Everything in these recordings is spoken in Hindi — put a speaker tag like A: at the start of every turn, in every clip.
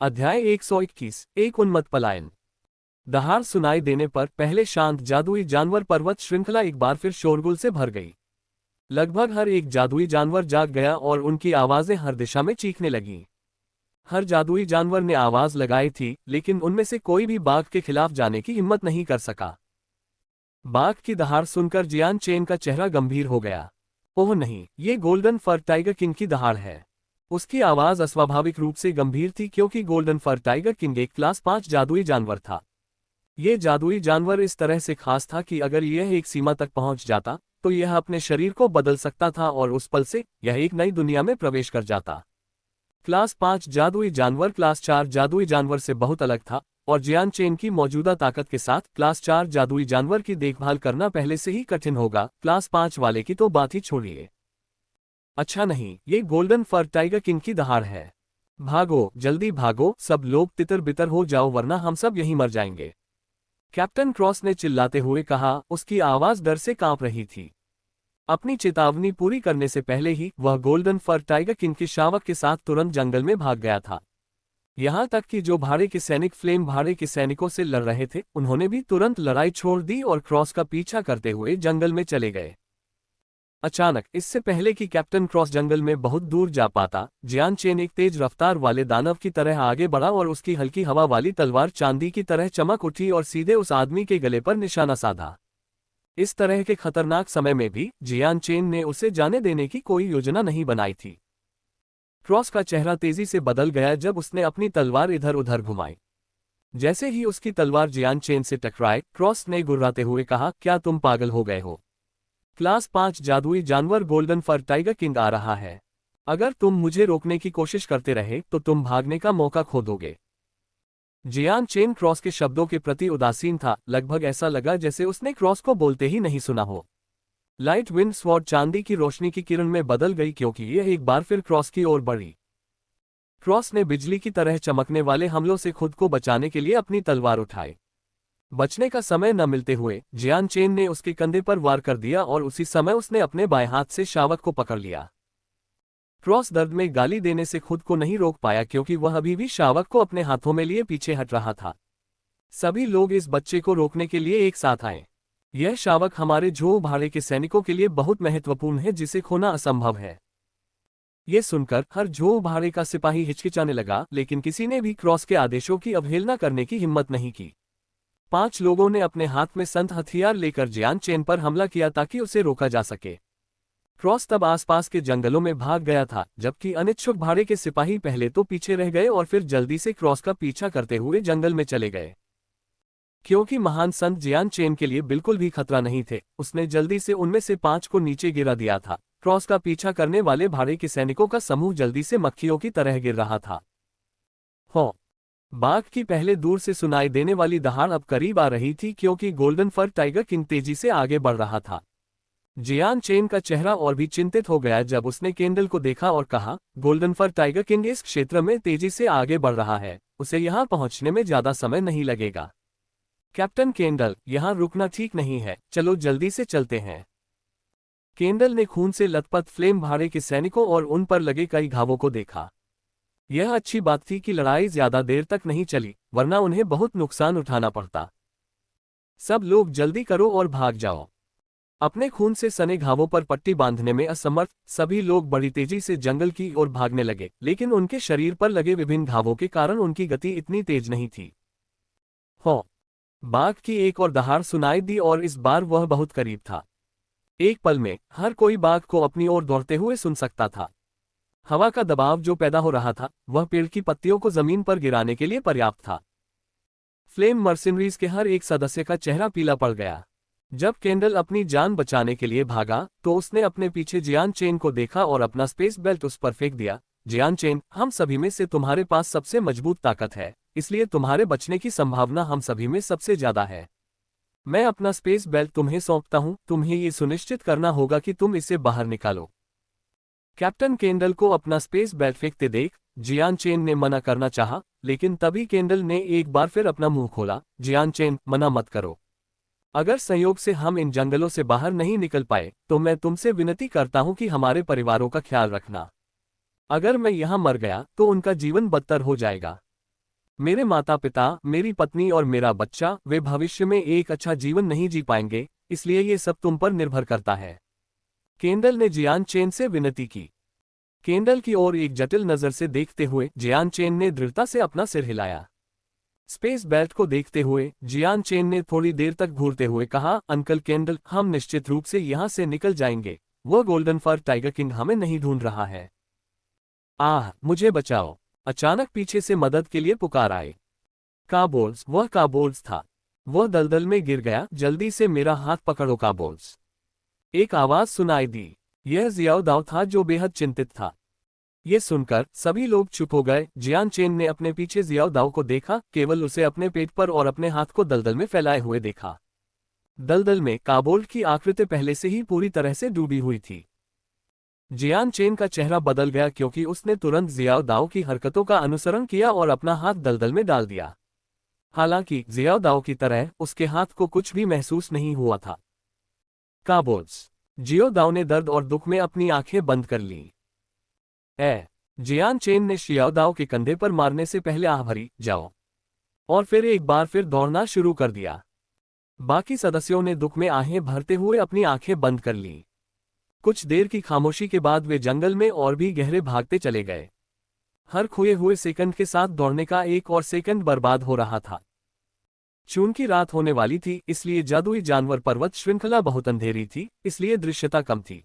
A: अध्याय 121 एक उन्मत्त पलायन। दहाड़ सुनाई देने पर पहले शांत जादुई जानवर पर्वत श्रृंखला एक बार फिर शोरगुल से भर गई। लगभग हर एक जादुई जानवर जाग गया और उनकी आवाजें हर दिशा में चीखने लगीं। हर जादुई जानवर ने आवाज लगाई थी, लेकिन उनमें से कोई भी बाघ के खिलाफ जाने की हिम्मत नहीं कर सका। बाघ की दहाड़ सुनकर जियान चेन का चेहरा गंभीर हो गया। ओह नहीं, ये गोल्डन फर टाइगर किंग की दहाड़ है। उसकी आवाज अस्वाभाविक रूप से गंभीर थी क्योंकि गोल्डन फर टाइगर किंग एक क्लास 5 जादुई जानवर था। यह जादुई जानवर इस तरह से खास था कि अगर यह एक सीमा तक पहुंच जाता तो यह अपने शरीर को बदल सकता था और उस पल से यह एक नई दुनिया में प्रवेश कर जाता। क्लास 5 जादुई जानवर क्लास 4 जादुई जानवर से बहुत अलग था और जियान चेन की मौजूदा ताकत के साथ क्लास 4 जादुई जानवर की देखभाल करना पहले से ही कठिन होगा, क्लास 5 वाले की तो बात ही छोड़िए। अच्छा नहीं, ये गोल्डन फर टाइगर किंग की दहाड़ है। भागो, जल्दी भागो, सब लोग तितर बितर हो जाओ वरना हम सब यहीं मर जाएंगे। कैप्टन क्रॉस ने चिल्लाते हुए कहा, उसकी आवाज डर से कांप रही थी। अपनी चेतावनी पूरी करने से पहले ही वह गोल्डन फर टाइगर किंग के शावक के साथ तुरंत जंगल में भाग गया था। यहां तक कि जो भाड़े के सैनिक फ्लेम भाड़े के सैनिकों से लड़ रहे थे, उन्होंने भी तुरंत लड़ाई छोड़ दी और क्रॉस का पीछा करते हुए जंगल में चले गए। अचानक, इससे पहले कि कैप्टन क्रॉस जंगल में बहुत दूर जा पाता, जियान चेन एक तेज रफ्तार वाले दानव की तरह आगे बढ़ा और उसकी हल्की हवा वाली तलवार चांदी की तरह चमक उठी और सीधे उस आदमी के गले पर निशाना साधा। इस तरह के खतरनाक समय में भी जियान चेन ने उसे जाने देने की कोई योजना नहीं बनाई थी। क्रॉस का चेहरा तेजी से बदल गया जब उसने अपनी तलवार इधर उधर घुमाई। जैसे ही उसकी तलवार जियान चेन से टकराई, क्रॉस ने गुर्राते हुए कहा, क्या तुम पागल हो गए हो? क्लास 5 जादुई जानवर गोल्डन फर टाइगर किंग आ रहा है। अगर तुम मुझे रोकने की कोशिश करते रहे तो तुम भागने का मौका खो दोगे। जियान चेन क्रॉस के शब्दों के प्रति उदासीन था, लगभग ऐसा लगा जैसे उसने क्रॉस को बोलते ही नहीं सुना हो। लाइट विंड स्वॉर्ड चांदी की रोशनी की किरण में बदल गई क्योंकि यह एक बार फिर क्रॉस की ओर बढ़ी। क्रॉस ने बिजली की तरह चमकने वाले हमलों से खुद को बचाने के लिए अपनी तलवार उठाई। बचने का समय न मिलते हुए जियान चेन ने उसके कंधे पर वार कर दिया और उसी समय उसने अपने बाएं हाथ से शावक को पकड़ लिया। क्रॉस दर्द में गाली देने से खुद को नहीं रोक पाया क्योंकि वह अभी भी शावक को अपने हाथों में लिए पीछे हट रहा था। सभी लोग इस बच्चे को रोकने के लिए एक साथ आए। यह शावक हमारे जो भाड़े के सैनिकों के लिए बहुत महत्वपूर्ण है, जिसे खोना असंभव है। ये सुनकर हर जो भाड़े का सिपाही हिचकिचाने लगा, लेकिन किसी ने भी क्रॉस के आदेशों की अवहेलना करने की हिम्मत नहीं की। 5 लोगों ने अपने हाथ में संत हथियार लेकर जियान चेन पर हमला किया ताकि उसे रोका जा सके। क्रॉस तब आसपास के जंगलों में भाग गया था, जबकि अनिच्छुक भाड़े के सिपाही पहले तो पीछे रह गए और फिर जल्दी से क्रॉस का पीछा करते हुए जंगल में चले गए। क्योंकि महान संत जियान चेन के लिए बिल्कुल भी खतरा नहीं थे, उसने जल्दी से उनमें से 5 को नीचे गिरा दिया था। क्रॉस का पीछा करने वाले भाड़े के सैनिकों का समूह जल्दी से मक्खियों की तरह गिर रहा था। हो! बाघ की पहले दूर से सुनाई देने वाली दहाड़ अब करीब आ रही थी क्योंकि गोल्डन फर टाइगर किंग तेजी से आगे बढ़ रहा था। जियान चेन का चेहरा और भी चिंतित हो गया जब उसने केंडल को देखा और कहा, गोल्डन फर टाइगर किंग इस क्षेत्र में तेजी से आगे बढ़ रहा है, उसे यहां पहुंचने में ज्यादा समय नहीं लगेगा। कैप्टन केंडल, यहां रुकना ठीक नहीं है, चलो जल्दी से चलते हैं। केंडल ने खून से लथपथ फ्लेम भाड़े के सैनिकों और उन पर लगे कई घावों को देखा। यह अच्छी बात थी कि लड़ाई ज्यादा देर तक नहीं चली, वरना उन्हें बहुत नुकसान उठाना पड़ता। सब लोग जल्दी करो और भाग जाओ। अपने खून से सने घावों पर पट्टी बांधने में असमर्थ सभी लोग बड़ी तेजी से जंगल की ओर भागने लगे, लेकिन उनके शरीर पर लगे विभिन्न घावों के कारण उनकी गति इतनी तेज नहीं थी। हो! बाघ की एक और दहाड़ सुनाई दी और इस बार वह बहुत करीब था। एक पल में हर कोई बाघ को अपनी ओर दौड़ते हुए सुन सकता था। हवा का दबाव जो पैदा हो रहा था वह पेड़ की पत्तियों को जमीन पर गिराने के लिए पर्याप्त था। फ्लेम मर्सिनरीज के हर एक सदस्य का चेहरा पीला पड़ गया। जब केंडल अपनी जान बचाने के लिए भागा तो उसने अपने पीछे जियान चेन को देखा और अपना स्पेस बेल्ट उस पर फेंक दिया। जियान चेन, हम सभी में से तुम्हारे पास सबसे मजबूत ताकत है, इसलिए तुम्हारे बचने की संभावना हम सभी में सबसे ज्यादा है। मैं अपना स्पेस बेल्ट तुम्हें सौंपता हूं, तुम्हें ये सुनिश्चित करना होगा कि तुम इसे बाहर निकालो। कैप्टन केंडल को अपना स्पेस बेल्ट फेंकते देख जियान चेन ने मना करना चाहा, लेकिन तभी केंडल ने एक बार फिर अपना मुंह खोला। जियान चेन, मना मत करो। अगर संयोग से हम इन जंगलों से बाहर नहीं निकल पाए तो मैं तुमसे विनती करता हूं कि हमारे परिवारों का ख्याल रखना। अगर मैं यहां मर गया तो उनका जीवन बदतर हो जाएगा। मेरे माता पिता, मेरी पत्नी और मेरा बच्चा, वे भविष्य में एक अच्छा जीवन नहीं जी पाएंगे, इसलिए ये सब तुम पर निर्भर करता है। केंडल ने जियान चेन से विनती की। केंडल की ओर एक जटिल नजर से देखते हुए जियान चेन ने दृढ़ता से अपना सिर हिलाया। स्पेस बेल्ट को देखते हुए जियान चेन ने थोड़ी देर तक घूरते हुए कहा, अंकल केंडल, हम निश्चित रूप से यहां से निकल जाएंगे। वह गोल्डन फर टाइगर किंग हमें नहीं ढूंढ रहा है। आह, मुझे बचाओ! अचानक पीछे से मदद के लिए पुकार आए। काबोल्स, वह काबोल्स था। वह दलदल में गिर गया। जल्दी से मेरा हाथ पकड़ो काबोल्स! एक आवाज सुनाई दी। यह जियाओ दाओ था जो बेहद चिंतित था। ये सुनकर सभी लोग चुप हो गए। जियान चेन ने अपने पीछे जियाओ दाओ को देखा, केवल उसे अपने पेट पर और अपने हाथ को दलदल में फैलाए हुए देखा। दलदल में काबोल्ट की आकृति पहले से ही पूरी तरह से डूबी हुई थी। जियान चेन का चेहरा बदल गया क्योंकि उसने तुरंत जियाओ दाओ की हरकतों का अनुसरण किया और अपना हाथ दलदल में डाल दिया। हालांकि जियाओ दाओ की तरह उसके हाथ को कुछ भी महसूस नहीं हुआ था। काबोल्स! जियो दाओ ने दर्द और दुख में अपनी आंखें बंद कर लीं। जियान चेन ने शियाओ दाओ के कंधे पर मारने से पहले आह भरी, जाओ! और फिर एक बार फिर दौड़ना शुरू कर दिया। बाकी सदस्यों ने दुख में आहें भरते हुए अपनी आंखें बंद कर लीं। कुछ देर की खामोशी के बाद वे जंगल में और भी गहरे भागते चले गए। हर खोए हुए सेकंड के साथ दौड़ने का एक और सेकंड बर्बाद हो रहा था। जून की रात होने वाली थी, इसलिए जादुई जानवर पर्वत श्रृंखला बहुत अंधेरी थी, इसलिए दृश्यता कम थी।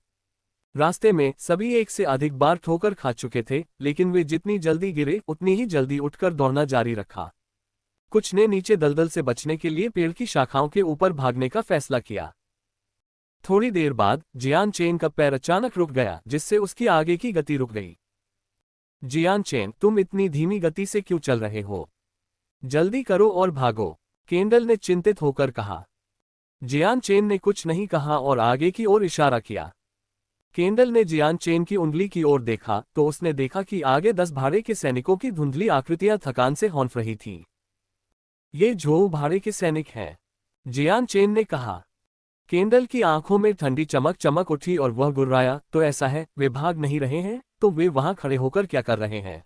A: रास्ते में सभी एक से अधिक बार ठोकर खा चुके थे, लेकिन वे जितनी जल्दी गिरे उतनी ही जल्दी उठकर दौड़ना जारी रखा। कुछ ने नीचे दलदल से बचने के लिए पेड़ की शाखाओं के ऊपर भागने का फैसला किया। थोड़ी देर बाद जियान चेन का पैर अचानक रुक गया, जिससे उसकी आगे की गति रुक गई। जियान चेन, तुम इतनी धीमी गति से क्यों चल रहे हो? जल्दी करो और भागो! केंडल ने चिंतित होकर कहा। जियान चेन ने कुछ नहीं कहा और आगे की ओर इशारा किया। केंडल ने जियान चेन की उंगली की ओर देखा तो उसने देखा कि आगे 10 भाड़े के सैनिकों की धुंधली आकृतियां थकान से हौंफ रही थीं। ये झोऊ भाड़े के सैनिक हैं, जियान चेन ने कहा। केंडल की आंखों में ठंडी चमक चमक उठी और वह गुर्राया, तो ऐसा है, वे भाग नहीं रहे हैं? तो वे वहां खड़े होकर क्या कर रहे हैं?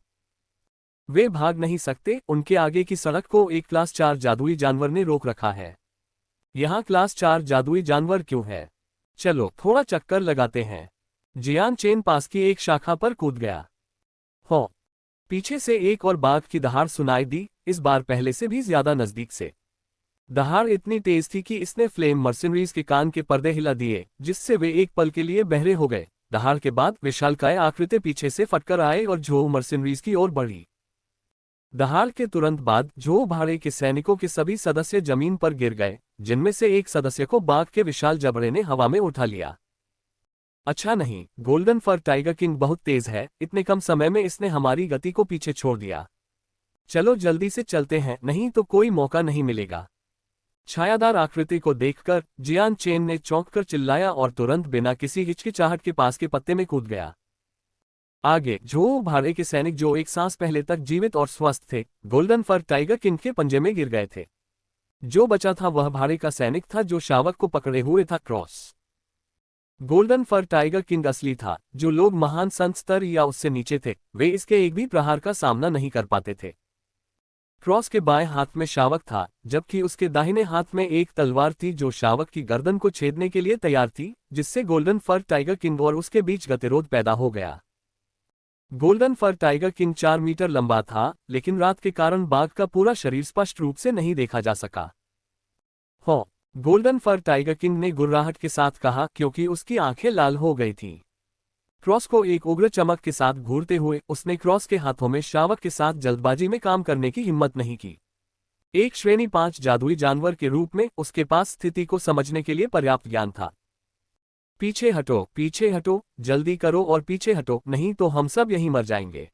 A: वे भाग नहीं सकते, उनके आगे की सड़क को एक क्लास 4 जादुई जानवर ने रोक रखा है। यहाँ क्लास 4 जादुई जानवर क्यों है? चलो थोड़ा चक्कर लगाते हैं। जियान चेन पास की एक शाखा पर कूद गया। हो! पीछे से एक और बाघ की दहाड़ सुनाई दी, इस बार पहले से भी ज्यादा नजदीक से। दहाड़ इतनी तेज थी कि इसने फ्लेम मर्सिनरीज के कान के पर्दे हिला दिए, जिससे वे एक पल के लिए बहरे हो गए। दहाड़ के बाद विशालकाय आकृति पीछे से फटकर आए और झोऊ मर्सिनरीज की ओर बढ़ी। दहाड़ के तुरंत बाद झोऊ भाड़े के सैनिकों के सभी सदस्य जमीन पर गिर गए, जिनमें से एक सदस्य को बाघ के विशाल जबड़े ने हवा में उठा लिया। अच्छा नहीं, गोल्डन फर टाइगर किंग बहुत तेज है, इतने कम समय में इसने हमारी गति को पीछे छोड़ दिया। चलो जल्दी से चलते हैं, नहीं तो कोई मौका नहीं मिलेगा। छायादार आकृति को देखकर जियान चेन ने चौंककर चिल्लाया और तुरंत बिना किसी हिचकिचाहट के पास के पत्ते में कूद गया। आगे झोऊ भाड़े के सैनिक जो एक सांस पहले तक जीवित और स्वस्थ थे, गोल्डन फर टाइगर किंग के पंजे में गिर गए थे। जो बचा था वह भाड़े का सैनिक था जो शावक को पकड़े हुए था। क्रॉस! गोल्डन फर टाइगर किंग असली था। जो लोग महान संत स्तर या उससे नीचे थे, वे इसके एक भी प्रहार का सामना नहीं कर पाते थे। क्रॉस के बाएं हाथ में शावक था, जबकि उसके दाहिने हाथ में एक तलवार थी जो शावक की गर्दन को छेदने के लिए तैयार थी, जिससे गोल्डन फर टाइगर किंग और उसके बीच गतिरोध पैदा हो गया। गोल्डन फर टाइगर किंग 4 मीटर लंबा था, लेकिन रात के कारण बाघ का पूरा शरीर स्पष्ट रूप से नहीं देखा जा सका। हो! गोल्डन फर टाइगर किंग ने गुर्राहट के साथ कहा, क्योंकि उसकी आंखें लाल हो गई थीं। क्रॉस को एक उग्र चमक के साथ घूरते हुए उसने क्रॉस के हाथों में शावक के साथ जल्दबाजी में काम करने की हिम्मत नहीं की। एक श्रेणी 5 जादुई जानवर के रूप में उसके पास स्थिति को समझने के लिए पर्याप्त ज्ञान था। पीछे हटो, जल्दी करो और पीछे हटो, नहीं तो हम सब यहीं मर जाएंगे।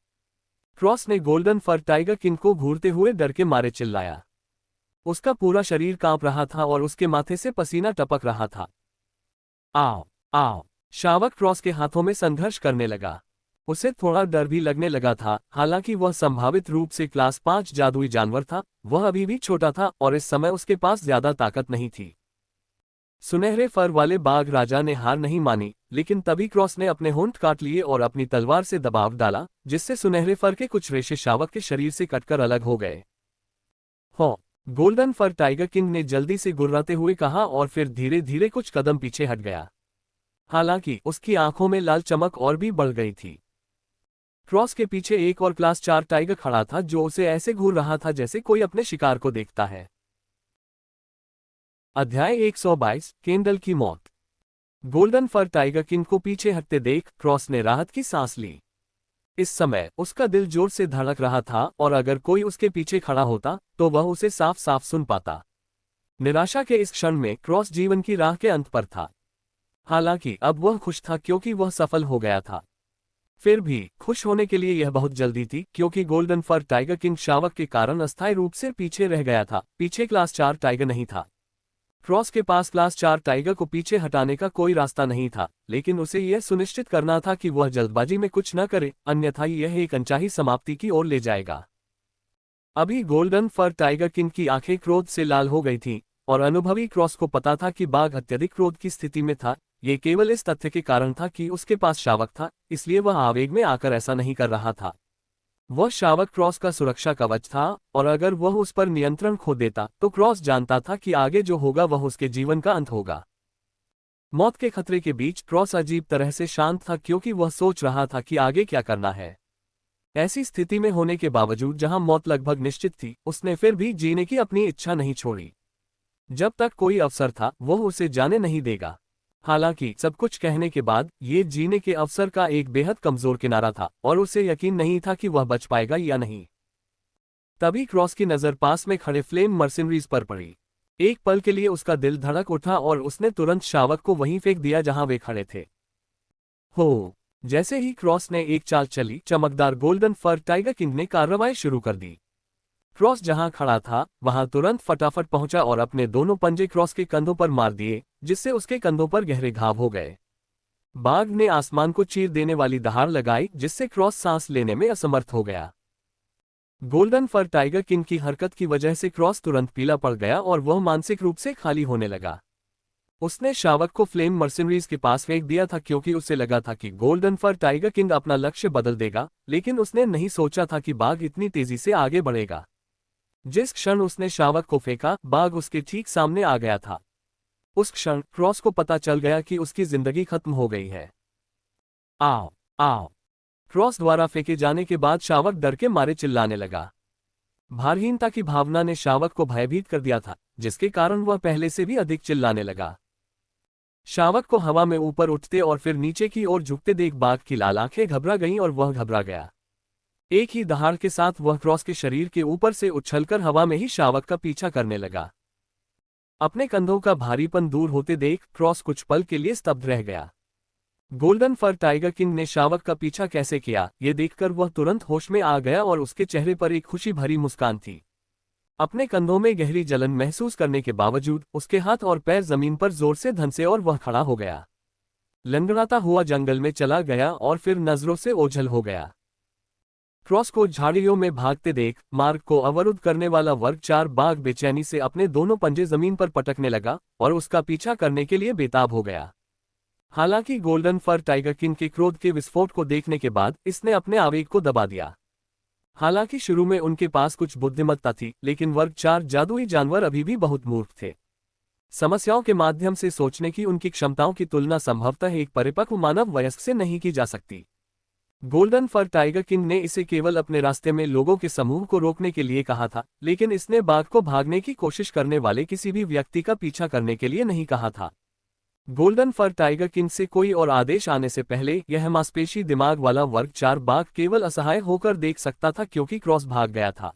A: क्रॉस ने गोल्डन फर टाइगर किंग को घूरते हुए डर के मारे चिल्लाया। उसका पूरा शरीर कांप रहा था और उसके माथे से पसीना टपक रहा था। आओ! आओ! शावक क्रॉस के हाथों में संघर्ष करने लगा। उसे थोड़ा डर भी लगने लगा था, हालांकि वह संभावित रूप से क्लास 5 जादुई जानवर था। वह अभी भी छोटा था और इस समय उसके पास ज्यादा ताकत नहीं थी। सुनहरे फर वाले बाघ राजा ने हार नहीं मानी, लेकिन तभी क्रॉस ने अपने होंठ काट लिए और अपनी तलवार से दबाव डाला, जिससे सुनहरे फर के कुछ रेशे शावक के शरीर से कटकर अलग हो गए। हो। गोल्डन फर टाइगर किंग ने जल्दी से गुर्राते हुए कहा और फिर धीरे धीरे कुछ कदम पीछे हट गया। हालांकि उसकी आंखों में लाल चमक और भी बढ़ गई थी। क्रॉस के पीछे एक और क्लास 4 टाइगर खड़ा था जो उसे ऐसे घूर रहा था जैसे कोई अपने शिकार को देखता है। अध्याय 122 केंडल की मौत। गोल्डन फर टाइगर किंग को पीछे हटते देख क्रॉस ने राहत की सांस ली। इस समय उसका दिल जोर से धड़क रहा था और अगर कोई उसके पीछे खड़ा होता तो वह उसे साफ साफ सुन पाता। निराशा के इस क्षण में क्रॉस जीवन की राह के अंत पर था। हालांकि अब वह खुश था क्योंकि वह सफल हो गया था। फिर भी खुश होने के लिए यह बहुत जल्दी थी क्योंकि गोल्डन फर टाइगर किंग शावक के कारण अस्थायी रूप से पीछे रह गया था। पीछे क्लास 4 टाइगर नहीं था। क्रॉस के पास क्लास 4 टाइगर को पीछे हटाने का कोई रास्ता नहीं था, लेकिन उसे यह सुनिश्चित करना था कि वह जल्दबाजी में कुछ न करे, अन्यथा यह एक अनचाही समाप्ति की ओर ले जाएगा। अभी गोल्डन फर टाइगर किंग की आंखें क्रोध से लाल हो गई थीं, और अनुभवी क्रॉस को पता था कि बाघ अत्यधिक क्रोध की स्थिति में था। ये केवल इस तथ्य के कारण था कि उसके पास शावक था, इसलिए वह आवेग में आकर ऐसा नहीं कर रहा था। वह शावक क्रॉस का सुरक्षा कवच था, और अगर वह उस पर नियंत्रण खो देता तो क्रॉस जानता था कि आगे जो होगा वह उसके जीवन का अंत होगा। मौत के खतरे के बीच क्रॉस अजीब तरह से शांत था क्योंकि वह सोच रहा था कि आगे क्या करना है। ऐसी स्थिति में होने के बावजूद जहां मौत लगभग निश्चित थी, उसने फिर भी जीने की अपनी इच्छा नहीं छोड़ी। जब तक कोई अवसर था वह उसे जाने नहीं देगा। हालांकि सब कुछ कहने के बाद ये जीने के अवसर का एक बेहद कमजोर किनारा था और उसे यकीन नहीं था कि वह बच पाएगा या नहीं। तभी क्रॉस की नजर पास में खड़े फ्लेम मर्सिनरीज पर पड़ी। एक पल के लिए उसका दिल धड़क उठा और उसने तुरंत शावक को वहीं फेंक दिया जहां वे खड़े थे। हो। जैसे ही क्रॉस ने एक चाल चली, चमकदार गोल्डन फर टाइगर किंग ने कार्रवाई शुरू कर दी। क्रॉस जहां खड़ा था वहां तुरंत फटाफट पहुंचा और अपने दोनों पंजे क्रॉस के कंधों पर मार दिए, जिससे उसके कंधों पर गहरे घाव हो गए। बाघ ने आसमान को चीर देने वाली दहाड़ लगाई जिससे क्रॉस सांस लेने में असमर्थ हो गया। गोल्डन फर टाइगर किंग की हरकत की वजह से क्रॉस तुरंत पीला पड़ गया और वह मानसिक रूप से खाली होने लगा। उसने शावक को फ्लेम मर्सिनरीज के पास फेंक दिया था क्योंकि उसे लगा था कि गोल्डन फर टाइगर किंग अपना लक्ष्य बदल देगा, लेकिन उसने नहीं सोचा था कि बाघ इतनी तेजी से आगे बढ़ेगा। जिस क्षण उसने शावक को फेंका, बाघ उसके ठीक सामने आ गया था। उस क्षण क्रॉस को पता चल गया कि उसकी जिंदगी खत्म हो गई है। आओ आओ। क्रॉस द्वारा फेंके जाने के बाद शावक डर के मारे चिल्लाने लगा। भारहीनता की भावना ने शावक को भयभीत कर दिया था, जिसके कारण वह पहले से भी अधिक चिल्लाने लगा। शावक को हवा में ऊपर उठते और फिर नीचे की ओर झुकते देख बाघ की लाल आंखें घबरा गईं और वह घबरा गया। एक ही दहाड़ के साथ वह क्रॉस के शरीर के ऊपर से उछलकर हवा में ही शावक का पीछा करने लगा। अपने कंधों का भारीपन दूर होते देख क्रॉस कुछ पल के लिए स्तब्ध रह गया। गोल्डन फर टाइगर किंग ने शावक का पीछा कैसे किया, ये देखकर वह तुरंत होश में आ गया और उसके चेहरे पर एक खुशी भरी मुस्कान थी। अपने कंधों में गहरी जलन महसूस करने के बावजूद उसके हाथ और पैर जमीन पर जोर से धंसे और वह खड़ा हो गया। लंगड़ाता हुआ जंगल में चला गया और फिर नजरों से ओझल हो गया। क्रॉस को झाड़ियों में भागते देख मार्ग को अवरुद्ध करने वाला वर्ग 4 बाघ बेचैनी से अपने दोनों पंजे जमीन पर पटकने लगा और उसका पीछा करने के लिए बेताब हो गया। हालांकि गोल्डन फर टाइगर किंग के क्रोध के विस्फोट को देखने के बाद इसने अपने आवेग को दबा दिया। हालांकि शुरू में उनके पास कुछ बुद्धिमत्ता थी, लेकिन वर्ग 4 जादुई जानवर अभी भी बहुत मूर्ख थे। समस्याओं के माध्यम से सोचने की उनकी क्षमताओं की तुलना संभवतः एक परिपक्व मानव वयस्क से नहीं की जा सकती। गोल्डन फर टाइगर किंग ने इसे केवल अपने रास्ते में लोगों के समूह को रोकने के लिए कहा था, लेकिन इसने बाघ को भागने की कोशिश करने वाले किसी भी व्यक्ति का पीछा करने के लिए नहीं कहा था। गोल्डन फर टाइगर किंग से कोई और आदेश आने से पहले यह मांसपेशी दिमाग वाला वर्ग 4 बाघ केवल असहाय होकर देख सकता था क्योंकि क्रॉस भाग गया था।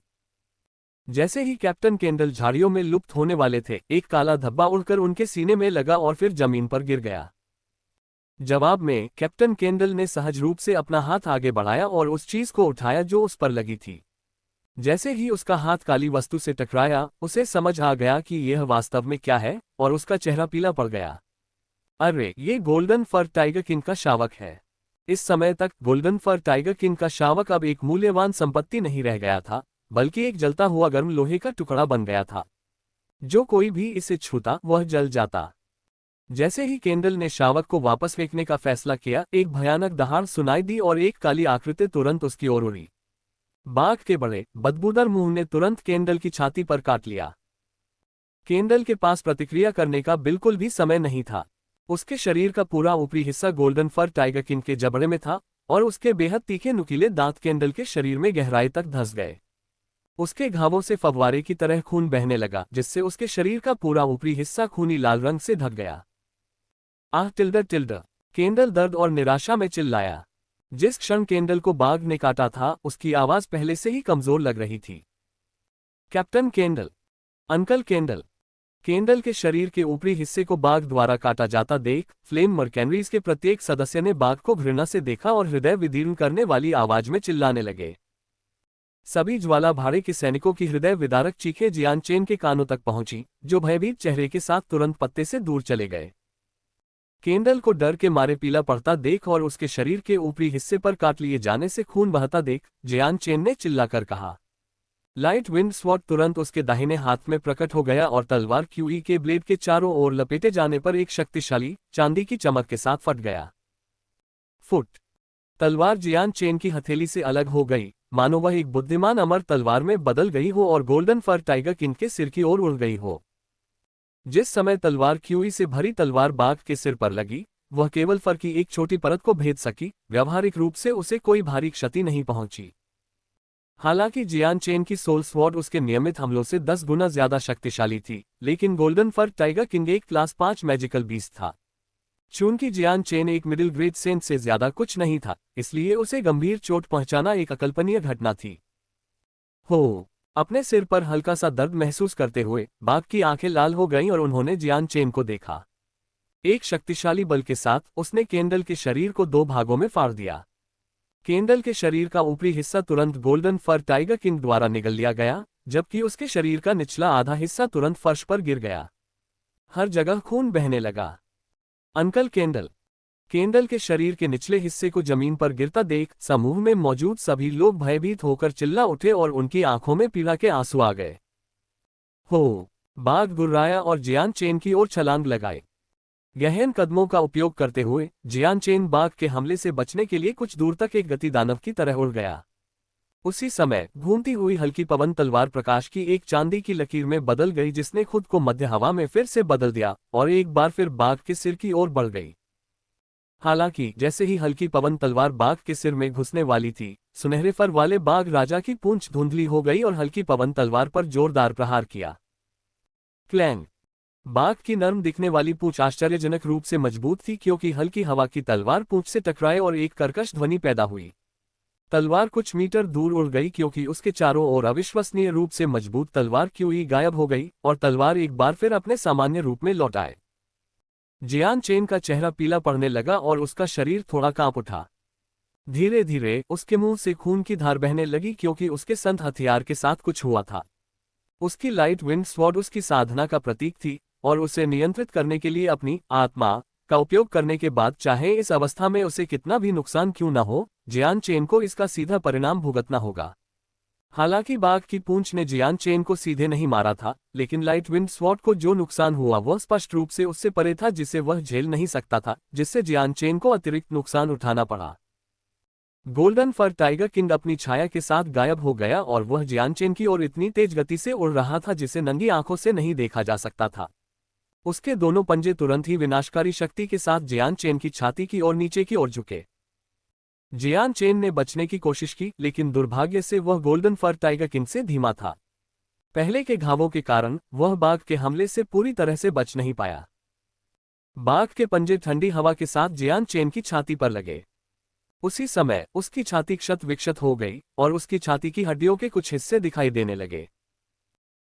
A: जैसे ही कैप्टन केंडल झाड़ियों में लुप्त होने वाले थे, एक काला धब्बा उड़कर उनके सीने में लगा और फिर जमीन पर गिर गया। जवाब में कैप्टन केंडल ने सहज रूप से अपना हाथ आगे बढ़ाया और उस चीज को उठाया जो उस पर लगी थी। जैसे ही उसका हाथ काली वस्तु से टकराया, उसे समझ आ गया कि यह वास्तव में क्या है और उसका चेहरा पीला पड़ गया। अरे, ये गोल्डन फर टाइगर किंग का शावक है। इस समय तक गोल्डन फर टाइगर किंग का शावक अब एक मूल्यवान संपत्ति नहीं रह गया था, बल्कि एक जलता हुआ गर्म लोहे का टुकड़ा बन गया था। जो कोई भी इसे छूता वह जल जाता। जैसे ही केंडल ने शावक को वापस फेंकने का फैसला किया, एक भयानक दहाड़ सुनाई दी और एक काली आकृति तुरंत उसकी ओर उड़ी। बाघ के बड़े बदबूदार मुंह ने तुरंत केंडल की छाती पर काट लिया। केंडल के पास प्रतिक्रिया करने का बिल्कुल भी समय नहीं था। उसके शरीर का पूरा ऊपरी हिस्सा गोल्डन फर टाइगर किंग के जबड़े में था और उसके बेहद तीखे नुकीले दांत केंडल के शरीर में गहराई तक धंस गए। उसके घावों से फव्वारे की तरह खून बहने लगा, जिससे उसके शरीर का पूरा ऊपरी हिस्सा खूनी लाल रंग से ढक गया। आह टिल्डर टिल्डर, केंडल दर्द और निराशा में चिल्लाया। जिस क्षण केंडल को बाघ ने काटा था, उसकी आवाज पहले से ही कमजोर लग रही थी। Captain Kendall, uncle Kendall. Kendall के शरीर के ऊपरी हिस्से को बाघ द्वारा काटा जाता देख फ्लेम मर्केनरीज के प्रत्येक सदस्य ने बाघ को घृणा से देखा और हृदय विदीर्ण करने वाली आवाज में चिल्लाने लगे। सभी ज्वाला भाड़े के सैनिकों की हृदय विदारक चीखें जियान चेन के कानों तक पहुंची, जो भयभीत चेहरे के साथ तुरंत पत्ते से दूर चले गए। केंडल को डर के मारे पीला पड़ता देख और उसके शरीर के ऊपरी हिस्से पर काट लिए जाने से खून बहता देख जियान चेन ने चिल्लाकर कहा। लाइट विंड स्वॉर्ड तुरंत उसके दाहिने हाथ में प्रकट हो गया और तलवार क्यूई के ब्लेड के चारों ओर लपेटे जाने पर एक शक्तिशाली चांदी की चमक के साथ फट गया। फुट, तलवार जियान चेन की हथेली से अलग हो गई, मानो वह एक बुद्धिमान अमर तलवार में बदल गई हो और गोल्डन फर टाइगर किंग के सिर की ओर उड़ गई हो। जिस समय तलवार क्यूई से भरी तलवार बाघ के सिर पर लगी, वह केवल फर की एक छोटी परत को भेद सकी, व्यावहारिक रूप से उसे कोई भारी क्षति नहीं पहुंची। हालांकि जियान चेन की सोल स्वॉर्ड उसके नियमित हमलों से 10 गुना ज्यादा शक्तिशाली थी, लेकिन गोल्डन फर टाइगर किंग एक क्लास 5 मैजिकल बीस्ट था। चूंकि जियान चेन एक मिडिल ग्रेड सेंट से ज्यादा कुछ नहीं था, इसलिए उसे गंभीर चोट पहुंचाना एक अकल्पनीय घटना थी। हो, अपने सिर पर हल्का सा दर्द महसूस करते हुए बाघ की आंखें लाल हो गईं और उन्होंने जियान चेन को देखा। एक शक्तिशाली बल के साथ उसने केंडल के शरीर को 2 भागों में फाड़ दिया। केंडल के शरीर का ऊपरी हिस्सा तुरंत गोल्डन फर टाइगर किंग द्वारा निगल लिया गया, जबकि उसके शरीर का निचला आधा हिस्सा तुरंत फर्श पर गिर गया। हर जगह खून बहने लगा। अंकल केंडल, केंडल के शरीर के निचले हिस्से को जमीन पर गिरता देख समूह में मौजूद सभी लोग भयभीत होकर चिल्ला उठे और उनकी आंखों में पीड़ा के आंसू आ गए। हो, बाघ गुर्राया और जियान चेन की ओर छलांग लगाए। गहन कदमों का उपयोग करते हुए जियान चेन बाघ के हमले से बचने के लिए कुछ दूर तक एक गति दानव की तरह उड़ गया। उसी समय घूमती हुई हल्की पवन तलवार प्रकाश की एक चांदी की लकीर में बदल गई, जिसने खुद को मध्य हवा में फिर से बदल दिया और एक बार फिर बाघ के सिर की ओर बढ़ गई। हालांकि जैसे ही हल्की पवन तलवार बाघ के सिर में घुसने वाली थी, सुनहरे फर वाले बाघ राजा की पूंछ धुंधली हो गई और हल्की पवन तलवार पर जोरदार प्रहार किया। क्लैंग, बाघ की नर्म दिखने वाली पूंछ आश्चर्यजनक रूप से मजबूत थी, क्योंकि हल्की हवा की तलवार पूंछ से टकराए और एक कर्कश ध्वनि पैदा हुई। तलवार कुछ मीटर दूर उड़ गई, क्योंकि उसके चारों ओर अविश्वसनीय रूप से मजबूत तलवार क्यूई गायब हो गई और तलवार एक बार फिर अपने सामान्य रूप में लौट आए। जियान चेन का चेहरा पीला पड़ने लगा और उसका शरीर थोड़ा कांप उठा। धीरे धीरे उसके मुंह से खून की धार बहने लगी, क्योंकि उसके संत हथियार के साथ कुछ हुआ था। उसकी लाइट विंड स्वॉर्ड उसकी साधना का प्रतीक थी और उसे नियंत्रित करने के लिए अपनी आत्मा का उपयोग करने के बाद, चाहे इस अवस्था में उसे कितना भी नुकसान क्यों न हो, जियान चेन को इसका सीधा परिणाम भुगतना होगा। हालांकि बाघ की पूंछ ने जियान चेन को सीधे नहीं मारा था, लेकिन लाइट विंड स्वॉर्ड को जो नुकसान हुआ वह स्पष्ट रूप से उससे परे था, जिसे वह झेल नहीं सकता था, जिससे जियान चेन को अतिरिक्त नुकसान उठाना पड़ा। गोल्डन फर टाइगर किंग अपनी छाया के साथ गायब हो गया और वह जियान चेन की ओर इतनी तेज गति से उड़ रहा था जिसे नंगी आंखों से नहीं देखा जा सकता था। उसके दोनों पंजे तुरंत ही विनाशकारी शक्ति के साथ जियान चेन की छाती की ओर नीचे की ओर झुके। जियान चेन ने बचने की कोशिश की, लेकिन दुर्भाग्य से वह गोल्डन फर टाइगर किंग से धीमा था। पहले के घावों के कारण वह बाघ के हमले से पूरी तरह से बच नहीं पाया। बाघ के पंजे ठंडी हवा के साथ जियान चेन की छाती पर लगे। उसी समय उसकी छाती क्षत विक्षत हो गई और उसकी छाती की हड्डियों के कुछ हिस्से दिखाई देने लगे।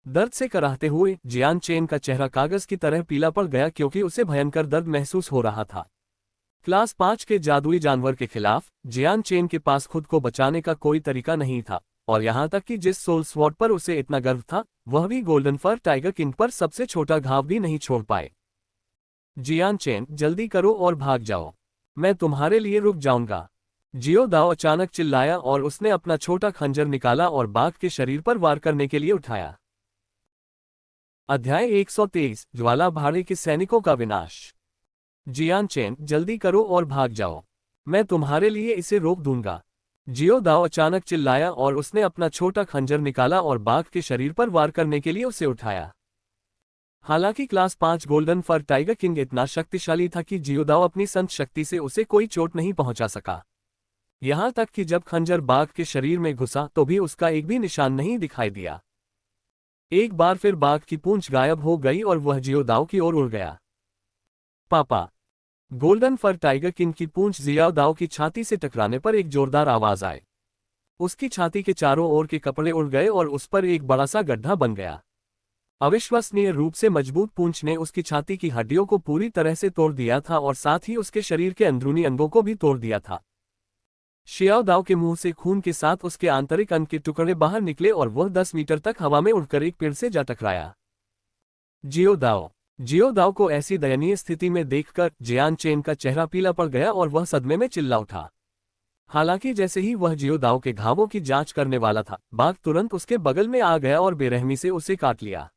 A: दर्द से कराहते हुए जियान चेन का चेहरा कागज की तरह पीला पड़ गया, क्योंकि उसे भयंकर दर्द महसूस हो रहा था। क्लास 5 के जादुई जानवर के खिलाफ जियान चेन के पास खुद को बचाने का कोई तरीका नहीं था, और यहां तक कि जिस सोल स्वॉर्ड पर उसे इतना गर्व था, वह भी गोल्डन फर टाइगर किंग पर सबसे छोटा घाव भी नहीं छोड़ पाए। जियान चेन, जल्दी करो और भाग जाओ, मैं तुम्हारे लिए रुक जाऊंगा। जियो दाओ अचानक चिल्लाया और उसने अपना छोटा खंजर निकाला और बाघ के शरीर पर वार करने के लिए उठाया। अध्याय 123, ज्वाला भाड़े के सैनिकों का विनाश। जियान चेन, जल्दी करो और भाग जाओ, मैं तुम्हारे लिए इसे रोक दूंगा। जियो दाओ अचानक चिल्लाया और उसने अपना छोटा खंजर निकाला और बाघ के शरीर पर वार करने के लिए उसे उठाया। हालांकि क्लास 5 गोल्डन फर टाइगर किंग इतना शक्तिशाली था कि जियो दाओ अपनी संत शक्ति से उसे कोई चोट नहीं पहुंचा सका। यहां तक कि जब खंजर बाघ के शरीर में घुसा तो भी उसका एक भी निशान नहीं दिखाई दिया। एक बार फिर बाघ की पूंछ गायब हो गई और वह जियो दाओ की ओर उड़ गया। पापा। गोल्डन फर टाइगर किंग की पूंछ जियो दाओ की छाती से टकराने पर एक जोरदार आवाज आई। उसकी छाती के चारों ओर के कपड़े उड़ गए और उस पर एक बड़ा सा गड्ढा बन गया। अविश्वसनीय रूप से मजबूत पूंछ ने उसकी छाती की हड्डियों को पूरी तरह से तोड़ दिया था और साथ ही उसके शरीर के अंदरूनी अंगों को भी तोड़ दिया था। शियाओ दाओ के मुंह से खून के साथ उसके आंतरिक अंग के टुकड़े बाहर निकले और वह 10 मीटर तक हवा में उड़कर एक पेड़ से जा टकराया। जियो दाओ को ऐसी दयनीय स्थिति में देखकर जियान चेन का चेहरा पीला पड़ गया और वह सदमे में चिल्ला उठा। हालांकि जैसे ही वह जियो दाओ के घावों की जांच करने वाला था, बाघ तुरंत उसके बगल में आ गया और बेरहमी से उसे काट लिया।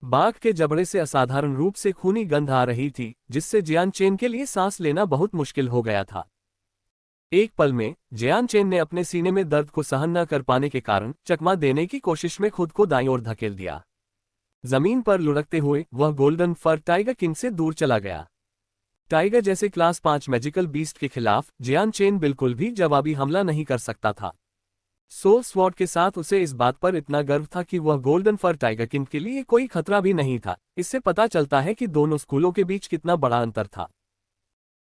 A: बाघ के जबड़े से असाधारण रूप से खूनी गंध आ रही थी, जिससे जियान चेन के लिए सांस लेना बहुत मुश्किल हो गया था। एक पल में जियान चेन ने अपने सीने में दर्द को सहन न कर पाने के कारण चकमा देने की कोशिश में खुद को दाईं ओर धकेल दिया। जमीन पर लुढ़कते हुए वह गोल्डन फर टाइगर किंग से दूर चला गया। टाइगर जैसे क्लास 5 मैजिकल बीस्ट के खिलाफ जियान चेन बिल्कुल भी जवाबी हमला नहीं कर सकता था। सोल स्वॉर्ड के साथ उसे इस बात पर इतना गर्व था कि वह गोल्डन फर टाइगर किंग के लिए कोई खतरा भी नहीं था। इससे पता चलता है कि दोनों स्कूलों के बीच कितना बड़ा अंतर था।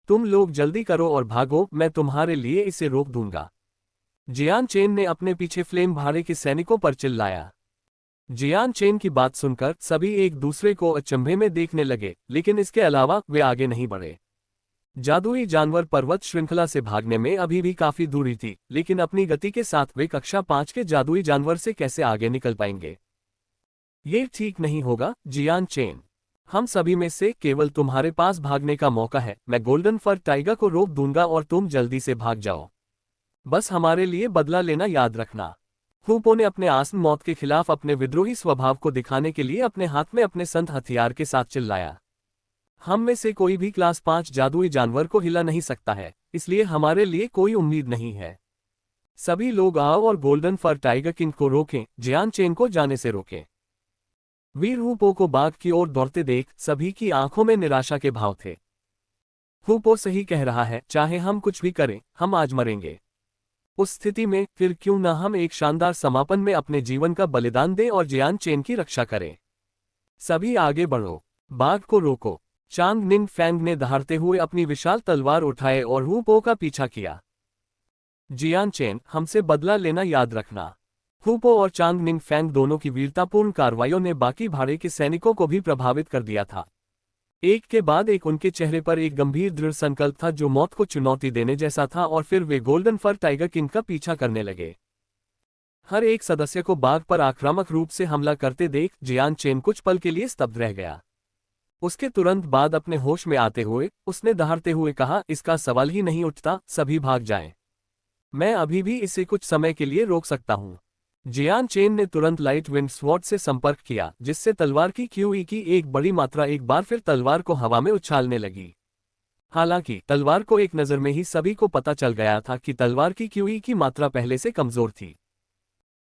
A: तुम लोग जल्दी करो और भागो, मैं तुम्हारे लिए इसे रोक दूंगा। जियान चेन ने अपने पीछे फ्लेम भारे के सैनिकों पर चिल्लाया। जियान चेन की बात सुनकर सभी एक दूसरे को अचंभे में देखने लगे, लेकिन इसके अलावा वे आगे नहीं बढ़े। जादुई जानवर पर्वत श्रृंखला से भागने में अभी भी काफी दूरी थी, लेकिन अपनी गति के साथ वे कक्षा 5 के जादुई जानवर से कैसे आगे निकल पाएंगे? ये ठीक नहीं होगा जियान चेन। हम सभी में से केवल तुम्हारे पास भागने का मौका है। मैं गोल्डन फर टाइगर को रोक दूंगा और तुम जल्दी से भाग जाओ। बस हमारे लिए बदला लेना याद रखना। हुपो ने अपने आसन मौत के खिलाफ अपने विद्रोही स्वभाव को दिखाने के लिए अपने हाथ में अपने संत हथियार के साथ चिल्लाया। हम में से कोई भी क्लास 5 जादुई जानवर को हिला नहीं सकता है, इसलिए हमारे लिए कोई उम्मीद नहीं है। सभी लोग आओ और गोल्डन फर टाइगर किंग को रोकें, जियान चेन को जाने से रोकें। वीर हुपो को बाघ की ओर दौड़ते देख सभी की आंखों में निराशा के भाव थे। हुपो सही कह रहा है, चाहे हम कुछ भी करें, हम आज मरेंगे। उस स्थिति में फिर क्यों न हम एक शानदार समापन में अपने जीवन का बलिदान दें और जियान चेन की रक्षा करें। सभी आगे बढ़ो, बाघ को रोको। चांग निंग फैंग ने दहाड़ते हुए अपनी विशाल तलवार उठाए और हुपो का पीछा किया। जियान चेन, हमसे बदला लेना याद रखना। हुपो और चांग निंग फैंग दोनों की वीरतापूर्ण कार्रवाइयों ने बाकी भाड़े के सैनिकों को भी प्रभावित कर दिया था। एक के बाद एक उनके चेहरे पर एक गंभीर दृढ़ संकल्प था जो मौत को चुनौती देने जैसा था, और फिर वे गोल्डन फर टाइगर किंग का पीछा करने लगे। हर एक सदस्य को बाघ पर आक्रामक रूप से हमला करते देख जियान चेन कुछ पल के लिए स्तब्ध रह गया। उसके तुरंत बाद अपने होश में आते हुए उसने दहाड़ते हुए कहा, इसका सवाल ही नहीं उठता, सभी भाग जाएं। मैं अभी भी इसे कुछ समय के लिए रोक सकता हूं। जियान चेन ने तुरंत लाइट विंड स्वॉर्ड से संपर्क किया, जिससे तलवार की क्यूई की एक बड़ी मात्रा एक बार फिर तलवार को हवा में उछालने लगी। हालांकि तलवार को एक नज़र में ही सभी को पता चल गया था कि तलवार की क्यूई की मात्रा पहले से कमजोर थी।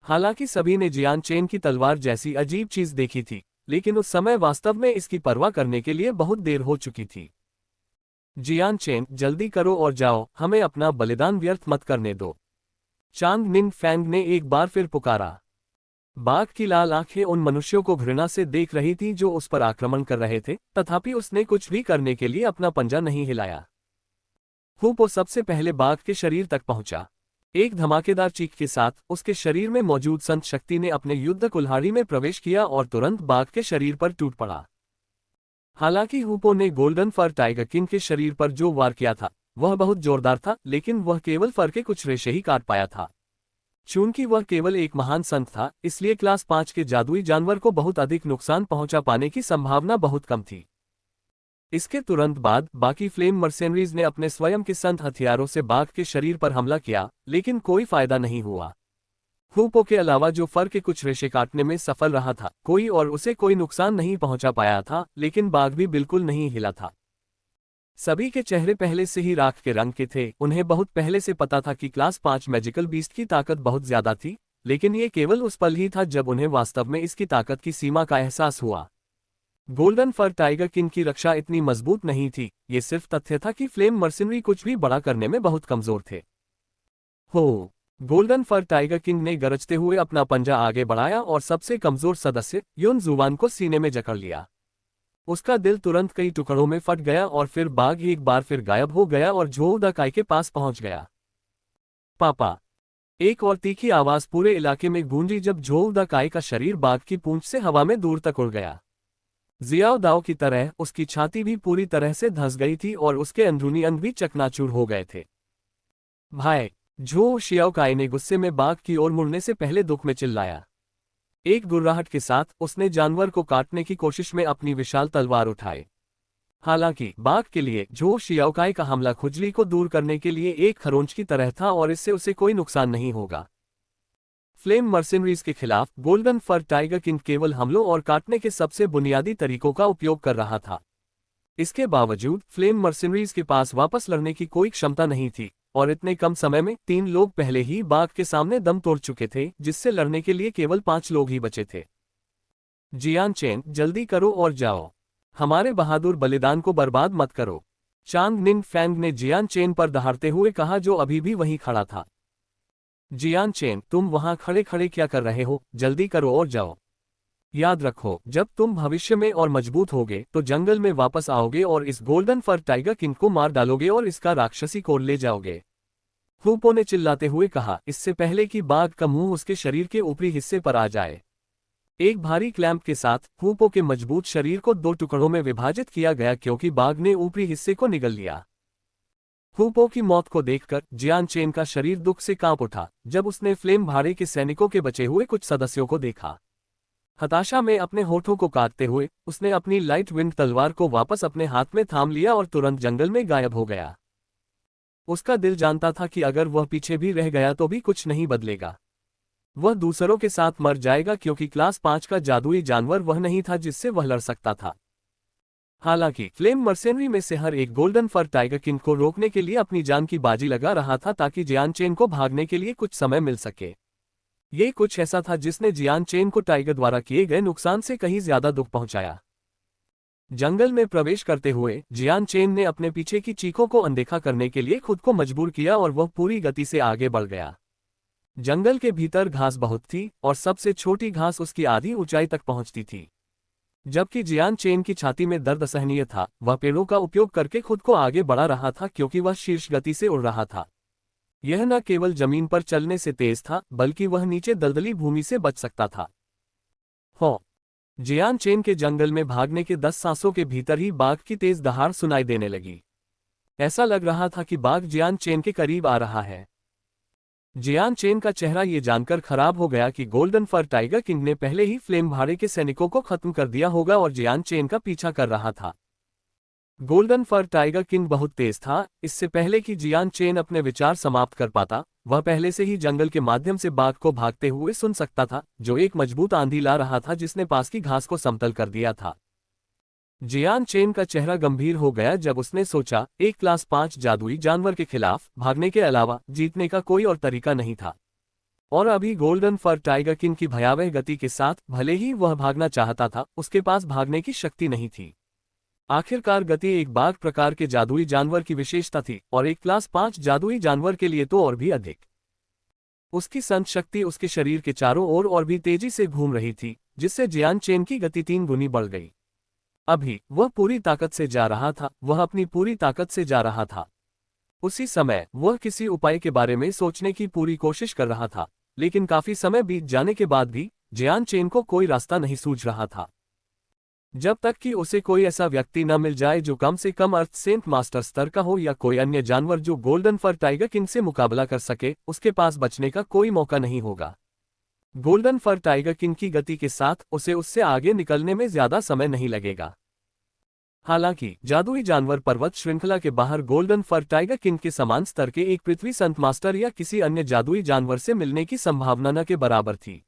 A: हालांकि सभी ने जियान चेन की तलवार जैसी अजीब चीज देखी थी, लेकिन उस समय वास्तव में इसकी परवाह करने के लिए बहुत देर हो चुकी थी। जियान चेन, जल्दी करो और जाओ, हमें अपना बलिदान व्यर्थ मत करने दो। चांग निंग फैंग ने एक बार फिर पुकारा। बाघ की लाल आंखें उन मनुष्यों को घृणा से देख रही थीं जो उस पर आक्रमण कर रहे थे, तथापि उसने कुछ भी करने के लिए अपना पंजा नहीं हिलाया। हुपो सबसे पहले बाघ के शरीर तक पहुंचा। एक धमाकेदार चीख के साथ उसके शरीर में मौजूद संत शक्ति ने अपने युद्ध कुल्हाड़ी में प्रवेश किया और तुरंत बाघ के शरीर पर टूट पड़ा। हालांकि हुपो ने गोल्डन फर टाइगर किंग के शरीर पर जो वार किया था वह बहुत जोरदार था, लेकिन वह केवल फर के कुछ रेशे ही काट पाया था। चूंकि वह केवल एक महान संत था, इसलिए क्लास 5 के जादुई जानवर को बहुत अधिक नुकसान पहुंचा पाने की संभावना बहुत कम थी। इसके तुरंत बाद बाकी फ्लेम मर्सेनरीज ने अपने स्वयं के संत हथियारों से बाघ के शरीर पर हमला किया, लेकिन कोई फायदा नहीं हुआ। हुपो के अलावा जो फर के कुछ रेशे काटने में सफल रहा था, कोई और उसे कोई नुकसान नहीं पहुंचा पाया था, लेकिन बाघ भी बिल्कुल नहीं हिला था। सभी के चेहरे पहले से ही राख के रंग के थे। उन्हें बहुत पहले से पता था कि क्लास 5 मैजिकल बीस्ट की ताकत बहुत ज्यादा थी, लेकिन ये केवल उस पल ही था जब उन्हें वास्तव में इसकी ताकत की सीमा का एहसास हुआ। गोल्डन फर टाइगर किंग की रक्षा इतनी मजबूत नहीं थी, ये सिर्फ तथ्य था कि फ्लेम मर्सिनरी कुछ भी बड़ा करने में बहुत कमजोर थे। हो! गोल्डन फर टाइगर किंग ने गरजते हुए अपना पंजा आगे बढ़ाया और सबसे कमजोर सदस्य युन जुवान को सीने में जकड़ लिया। उसका दिल तुरंत कई टुकड़ों में फट गया और फिर बाघ एक बार फिर गायब हो गया और झोउ द काई के पास पहुंच गया। पापा! एक और तीखी आवाज पूरे इलाके में गूंजी जब झोउ द काई का शरीर बाघ की पूंछ से हवा में दूर तक उड़ गया। जियाओ दाओ की तरह उसकी छाती भी पूरी तरह से धंस गई थी और उसके अंदरूनी अंग भी चकनाचूर हो गए थे। भाई! झोउ शियाओकाई ने गुस्से में बाघ की ओर मुड़ने से पहले दुख में चिल्लाया। एक गुर्राहट के साथ उसने जानवर को काटने की कोशिश में अपनी विशाल तलवार उठाई। हालांकि बाघ के लिए झोउ शियाओकाई का हमला खुजली को दूर करने के लिए एक खरोंच की तरह था और इससे उसे कोई नुकसान नहीं होगा। फ्लेम मर्सिनरीज के खिलाफ गोल्डन फर टाइगर किंग केवल हमलों और काटने के सबसे बुनियादी तरीकों का उपयोग कर रहा था। इसके बावजूद फ्लेम मर्सिनरीज के पास वापस लड़ने की कोई क्षमता नहीं थी, और इतने कम समय में 3 लोग पहले ही बाघ के सामने दम तोड़ चुके थे, जिससे लड़ने के लिए केवल 5 लोग ही बचे थे। जियान चेन, जल्दी करो और जाओ। हमारे बहादुर बलिदान को बर्बाद मत करो। चांग निंग फैंग ने जियान चेन पर दहाड़ते हुए कहा, जो अभी भी वहीं खड़ा था। जियान चेन, तुम वहां खड़े खड़े क्या कर रहे हो? जल्दी करो और जाओ। याद रखो, जब तुम भविष्य में और मजबूत होगे तो जंगल में वापस आओगे और इस गोल्डन फर टाइगर किंग को मार डालोगे और इसका राक्षसी कोर ले जाओगे। हुपो ने चिल्लाते हुए कहा, इससे पहले कि बाघ का मुंह उसके शरीर के ऊपरी हिस्से पर आ जाए। एक भारी क्लैंप के साथ हुपो के मजबूत शरीर को 2 टुकड़ों में विभाजित किया गया क्योंकि बाघ ने ऊपरी हिस्से को निगल लिया। हुपो की मौत को देखकर जियान चेन का शरीर दुख से कांप उठा जब उसने फ्लेम भाड़े के सैनिकों के बचे हुए कुछ सदस्यों को देखा। हताशा में अपने होठों को काटते हुए उसने अपनी लाइट विंड तलवार को वापस अपने हाथ में थाम लिया और तुरंत जंगल में गायब हो गया। उसका दिल जानता था कि अगर वह पीछे भी रह गया तो भी कुछ नहीं बदलेगा। वह दूसरों के साथ मर जाएगा क्योंकि क्लास 5 का जादुई जानवर वह नहीं था जिससे वह लड़ सकता था। हालांकि फ्लेम मर्सेनरी में से हर एक गोल्डन फर टाइगर किंग को रोकने के लिए अपनी जान की बाजी लगा रहा था ताकि जियान चेन को भागने के लिए कुछ समय मिल सके। ये कुछ ऐसा था जिसने जियान चेन को टाइगर द्वारा किए गए नुकसान से कहीं ज्यादा दुख पहुंचाया। जंगल में प्रवेश करते हुए जियान चेन ने अपने पीछे की चीखों को अनदेखा करने के लिए खुद को मजबूर किया और वह पूरी गति से आगे बढ़ गया। जंगल के भीतर घास बहुत थी और सबसे छोटी घास उसकी आधी ऊंचाई तक पहुंचती थी। जबकि जियान चेन की छाती में दर्द असहनीय था, वह पेड़ों का उपयोग करके खुद को आगे बढ़ा रहा था क्योंकि वह शीर्ष गति से उड़ रहा था। यह न केवल जमीन पर चलने से तेज था, बल्कि वह नीचे दलदली भूमि से बच सकता था। जियान चेन के जंगल में भागने के 10 सांसों के भीतर ही बाघ की तेज दहाड़ सुनाई देने लगी। ऐसा लग रहा था कि बाघ जियान चेन के करीब आ रहा है। जियान चेन का चेहरा ये जानकर खराब हो गया कि गोल्डन फर टाइगर किंग ने पहले ही फ्लेम भाड़े के सैनिकों को खत्म कर दिया होगा और जियान चेन का पीछा कर रहा था। गोल्डन फर टाइगर किंग बहुत तेज था। इससे पहले कि जियान चेन अपने विचार समाप्त कर पाता, वह पहले से ही जंगल के माध्यम से बाघ को भागते हुए सुन सकता था, जो एक मजबूत आंधी ला रहा था जिसने पास की घास को समतल कर दिया था। जियान चेन का चेहरा गंभीर हो गया जब उसने सोचा, एक क्लास 5 जादुई जानवर के खिलाफ भागने के अलावा जीतने का कोई और तरीका नहीं था। और अभी गोल्डन फर टाइगर किंग की भयावह गति के साथ भले ही वह भागना चाहता था, उसके पास भागने की शक्ति नहीं थी। आखिरकार गति एक बाघ प्रकार के जादुई जानवर की विशेषता थी और एक क्लास 5 जादुई जानवर के लिए तो और भी अधिक। उसकी संत शक्ति उसके शरीर के चारों ओर और भी तेजी से घूम रही थी, जिससे जियान चेन की गति 3 गुनी बढ़ गई। अभी वह पूरी ताकत से जा रहा था, वह अपनी पूरी ताकत से जा रहा था। उसी समय वह किसी उपाय के बारे में सोचने की पूरी कोशिश कर रहा था, लेकिन काफी समय बीत जाने के बाद भी जियान चेन को कोई रास्ता नहीं सूझ रहा था। जब तक कि उसे कोई ऐसा व्यक्ति न मिल जाए जो कम से कम अर्थ सेंट मास्टर स्तर का हो या कोई अन्य जानवर जो गोल्डन फर टाइगर किंग से मुकाबला कर सके, उसके पास बचने का कोई मौका नहीं होगा। गोल्डन फर टाइगर किंग की गति के साथ उसे उससे आगे निकलने में ज्यादा समय नहीं लगेगा। हालांकि जादुई जानवर पर्वत श्रृंखला के बाहर गोल्डन फर टाइगर किंग के समान स्तर के एक पृथ्वी संत मास्टर या किसी अन्य जादुई जानवर से मिलने की संभावना न के बराबर थी।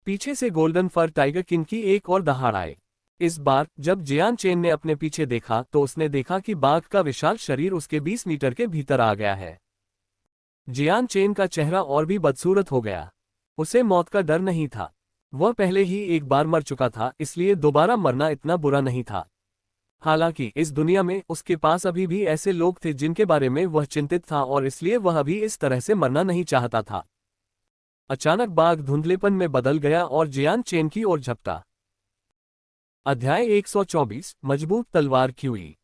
A: पीछे से गोल्डन फर टाइगर किंग की एक और दहाड़ आए। इस बार जब जियान चेन ने अपने पीछे देखा तो उसने देखा कि बाघ का विशाल शरीर उसके 20 मीटर के भीतर आ गया है। जियान चेन का चेहरा और भी बदसूरत हो गया। उसे मौत का डर नहीं था। वह पहले ही एक बार मर चुका था, इसलिए दोबारा मरना इतना बुरा नहीं था। हालांकि इस दुनिया में उसके पास अभी भी ऐसे लोग थे जिनके बारे में वह चिंतित था और इसलिए वह अभी इस तरह से मरना नहीं चाहता था। अचानक बाघ धुंधलेपन में बदल गया और जियान चेन की ओर झपटा। अध्याय 124 मजबूत तलवार क्यूई।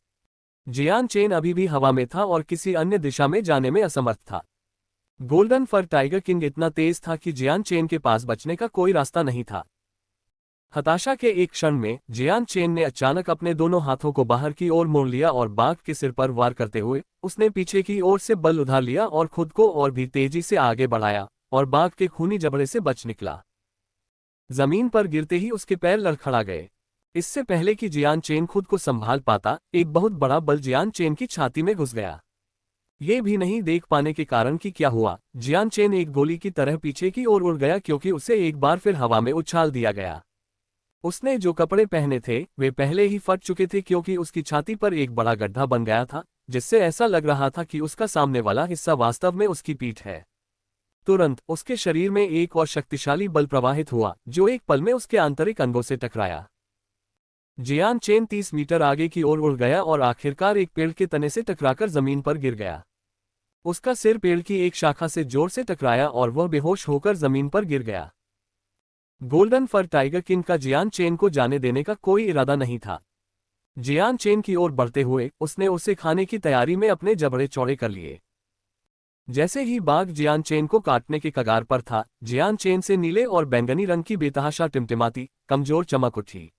A: जियान चेन अभी भी हवा में था और किसी अन्य दिशा में जाने में असमर्थ था। गोल्डन फर टाइगर किंग इतना तेज था कि जियान चेन के पास बचने का कोई रास्ता नहीं था। हताशा के एक क्षण में जियान चेन ने अचानक अपने दोनों हाथों को बाहर की ओर मोड़ लिया और बाघ के सिर पर वार करते हुए उसने पीछे की ओर से बल उधार लिया और खुद को और भी तेजी से आगे बढ़ाया और बाघ के खूनी जबड़े से बच निकला। जमीन पर गिरते ही उसके पैर लड़खड़ा गए। इससे पहले कि जियान चेन खुद को संभाल पाता, एक बहुत बड़ा बल जियान चेन की छाती में घुस गया। ये भी नहीं देख पाने के कारण कि क्या हुआ, जियान चेन एक गोली की तरह पीछे की ओर उड़ गया क्योंकि उसे एक बार फिर हवा में उछाल दिया गया। उसने जो कपड़े पहने थे वे पहले ही फट चुके थे क्योंकि उसकी छाती पर एक बड़ा गड्ढा बन गया था, जिससे ऐसा लग रहा था कि उसका सामने वाला हिस्सा वास्तव में उसकी पीठ है। तुरंत उसके शरीर में एक और शक्तिशाली बल प्रवाहित हुआ जो एक पल में उसके आंतरिक अंगों से टकराया। जियान चेन 30 मीटर आगे की ओर उड़ गया और आखिरकार एक पेड़ के तने से टकराकर जमीन पर गिर गया। उसका सिर पेड़ की एक शाखा से जोर से टकराया और वह बेहोश होकर जमीन पर गिर गया। गोल्डन फर टाइगर किंग का जियान चेन को जाने देने का कोई इरादा नहीं था। जियान चेन की ओर बढ़ते हुए उसने उसे खाने की तैयारी में अपने जबड़े चौड़े कर लिए। जैसे ही बाघ जियान चेन को काटने के कगार पर था, जियान चेन से नीले और बैंगनी रंग की बेतहाशा टिमटिमाती कमजोर चमक उठी।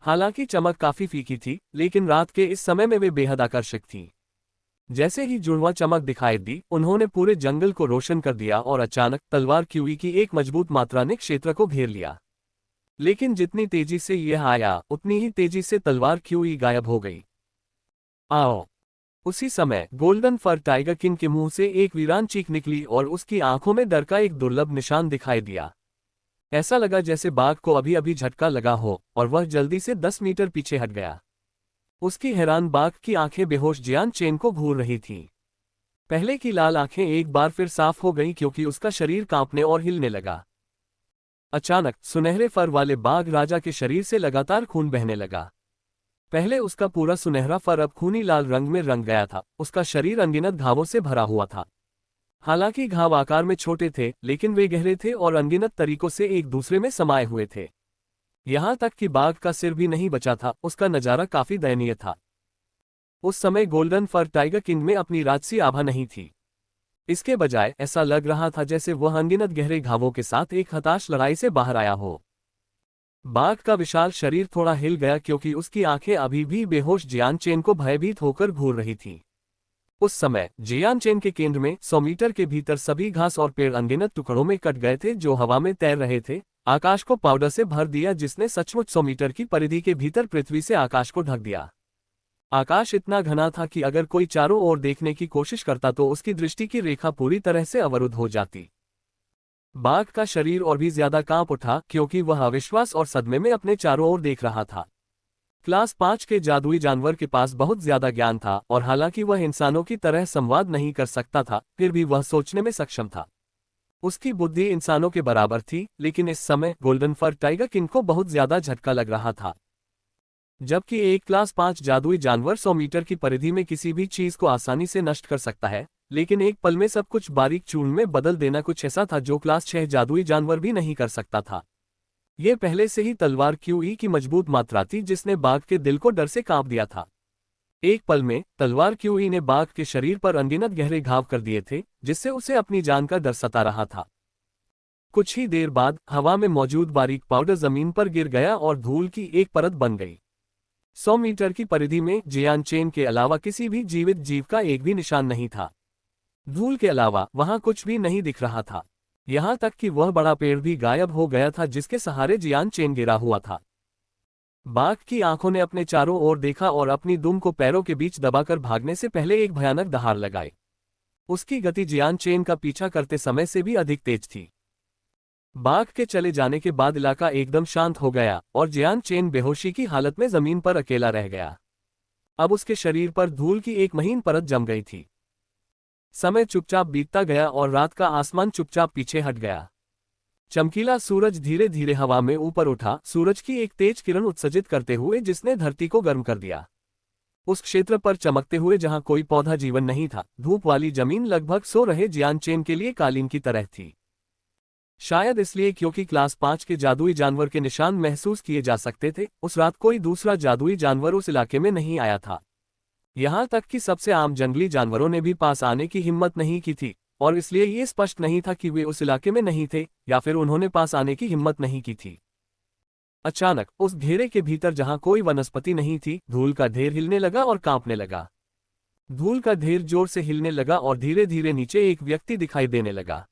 A: हालांकि चमक काफी फीकी थी, लेकिन रात के इस समय में वे बेहद आकर्षक थी। जैसे ही जुड़वा चमक दिखाई दी, उन्होंने पूरे जंगल को रोशन कर दिया और अचानक तलवार क्यूई की एक मजबूत मात्रा ने क्षेत्र को घेर लिया। लेकिन जितनी तेजी से यह आया, उतनी ही तेजी से तलवार क्यूई गायब हो गई। आओ! उसी समय गोल्डन फर टाइगर किंग के मुंह से एक वीरान चीख निकली और उसकी आंखों में डर का एक दुर्लभ निशान दिखाई दिया। ऐसा लगा जैसे बाघ को अभी अभी झटका लगा हो और वह जल्दी से 10 मीटर पीछे हट गया। उसकी हैरान बाघ की आंखें बेहोश जियान चेन को घूर रही थीं। पहले की लाल आंखें एक बार फिर साफ हो गईं क्योंकि उसका शरीर कांपने और हिलने लगा। अचानक सुनहरे फर वाले बाघ राजा के शरीर से लगातार खून बहने लगा। पहले उसका पूरा सुनहरा फर अब खूनी लाल रंग में रंग गया था। उसका शरीर अनगिनत घावों से भरा हुआ था। हालांकि घाव आकार में छोटे थे, लेकिन वे गहरे थे और अनगिनत तरीकों से एक दूसरे में समाये हुए थे। यहां तक कि बाघ का सिर भी नहीं बचा था। उसका नजारा काफी दयनीय था। उस समय गोल्डन फर टाइगर किंग में अपनी राजसी आभा नहीं थी। इसके बजाय ऐसा लग रहा था जैसे वह अनगिनत गहरे घावों के साथ एक हताश लड़ाई से बाहर आया हो। बाघ का विशाल शरीर थोड़ा हिल गया क्योंकि उसकी आंखें अभी भी बेहोश जियान चेन को भयभीत होकर घूर रही थीं। उस समय जियान चेन के केंद्र में 100 मीटर के भीतर सभी घास और पेड़ अनगिनत टुकड़ों में कट गए थे जो हवा में तैर रहे थे। आकाश को पाउडर से भर दिया जिसने सचमुच 100 मीटर की परिधि के भीतर पृथ्वी से आकाश को ढक दिया। आकाश इतना घना था कि अगर कोई चारों ओर देखने की कोशिश करता तो उसकी दृष्टि की रेखा पूरी तरह से अवरुद्ध हो जाती। बाघ का शरीर और भी ज्यादा कांप उठा क्योंकि वह अविश्वास और सदमे में अपने चारों ओर देख रहा था। क्लास 5 के जादुई जानवर के पास बहुत ज्यादा ज्ञान था और हालांकि वह इंसानों की तरह संवाद नहीं कर सकता था, फिर भी वह सोचने में सक्षम था। उसकी बुद्धि इंसानों के बराबर थी, लेकिन इस समय गोल्डन फर टाइगर किंग को बहुत ज्यादा झटका लग रहा था। जबकि एक क्लास 5 जादुई जानवर 100 मीटर की परिधि में किसी भी चीज को आसानी से नष्ट कर सकता है, लेकिन एक पल में सब कुछ बारीक चूर्ण में बदल देना कुछ ऐसा था जो क्लास 6 जादुई जानवर भी नहीं कर सकता था। यह पहले से ही तलवार क्यूई की मजबूत मात्रा थी जिसने बाघ के दिल को डर से कांप दिया था। एक पल में तलवार क्यूई ने बाघ के शरीर पर अनगिनत गहरे घाव कर दिए थे, जिससे उसे अपनी जान का डर सता रहा था। कुछ ही देर बाद हवा में मौजूद बारीक पाउडर जमीन पर गिर गया और धूल की एक परत बन गई। 100 मीटर की परिधि में जियान चेन के अलावा किसी भी जीवित जीव का एक भी निशान नहीं था। धूल के अलावा वहां कुछ भी नहीं दिख रहा था। यहां तक कि वह बड़ा पेड़ भी गायब हो गया था जिसके सहारे जियान चेन गिरा हुआ था। बाघ की आंखों ने अपने चारों ओर देखा और अपनी दुम को पैरों के बीच दबाकर भागने से पहले एक भयानक दहाड़ लगाई। उसकी गति जियान चेन का पीछा करते समय से भी अधिक तेज थी। बाघ के चले जाने के बाद इलाका एकदम शांत हो गया और जियान चेन बेहोशी की हालत में जमीन पर अकेला रह गया। अब उसके शरीर पर धूल की एक महीन परत जम गई थी। समय चुपचाप बीतता गया और रात का आसमान चुपचाप पीछे हट गया। चमकीला सूरज धीरे धीरे हवा में ऊपर उठा, सूरज की एक तेज किरण उत्सर्जित करते हुए जिसने धरती को गर्म कर दिया। उस क्षेत्र पर चमकते हुए जहां कोई पौधा जीवन नहीं था, धूप वाली जमीन लगभग सो रहे जियान चेन के लिए कालीन की तरह थी। शायद इसलिए क्योंकि क्लास 5 के जादुई जानवर के निशान महसूस किए जा सकते थे। उस रात कोई दूसरा जादुई जानवर उस इलाके में नहीं आया था। यहां तक कि सबसे आम जंगली जानवरों ने भी पास आने की हिम्मत नहीं की थी, और इसलिए ये स्पष्ट नहीं था कि वे उस इलाके में नहीं थे या फिर उन्होंने पास आने की हिम्मत नहीं की थी। अचानक उस घेरे के भीतर जहां कोई वनस्पति नहीं थी, धूल का ढेर हिलने लगा और कांपने लगा। धूल का ढेर जोर से हिलने लगा और धीरे धीरे नीचे एक व्यक्ति दिखाई देने लगा।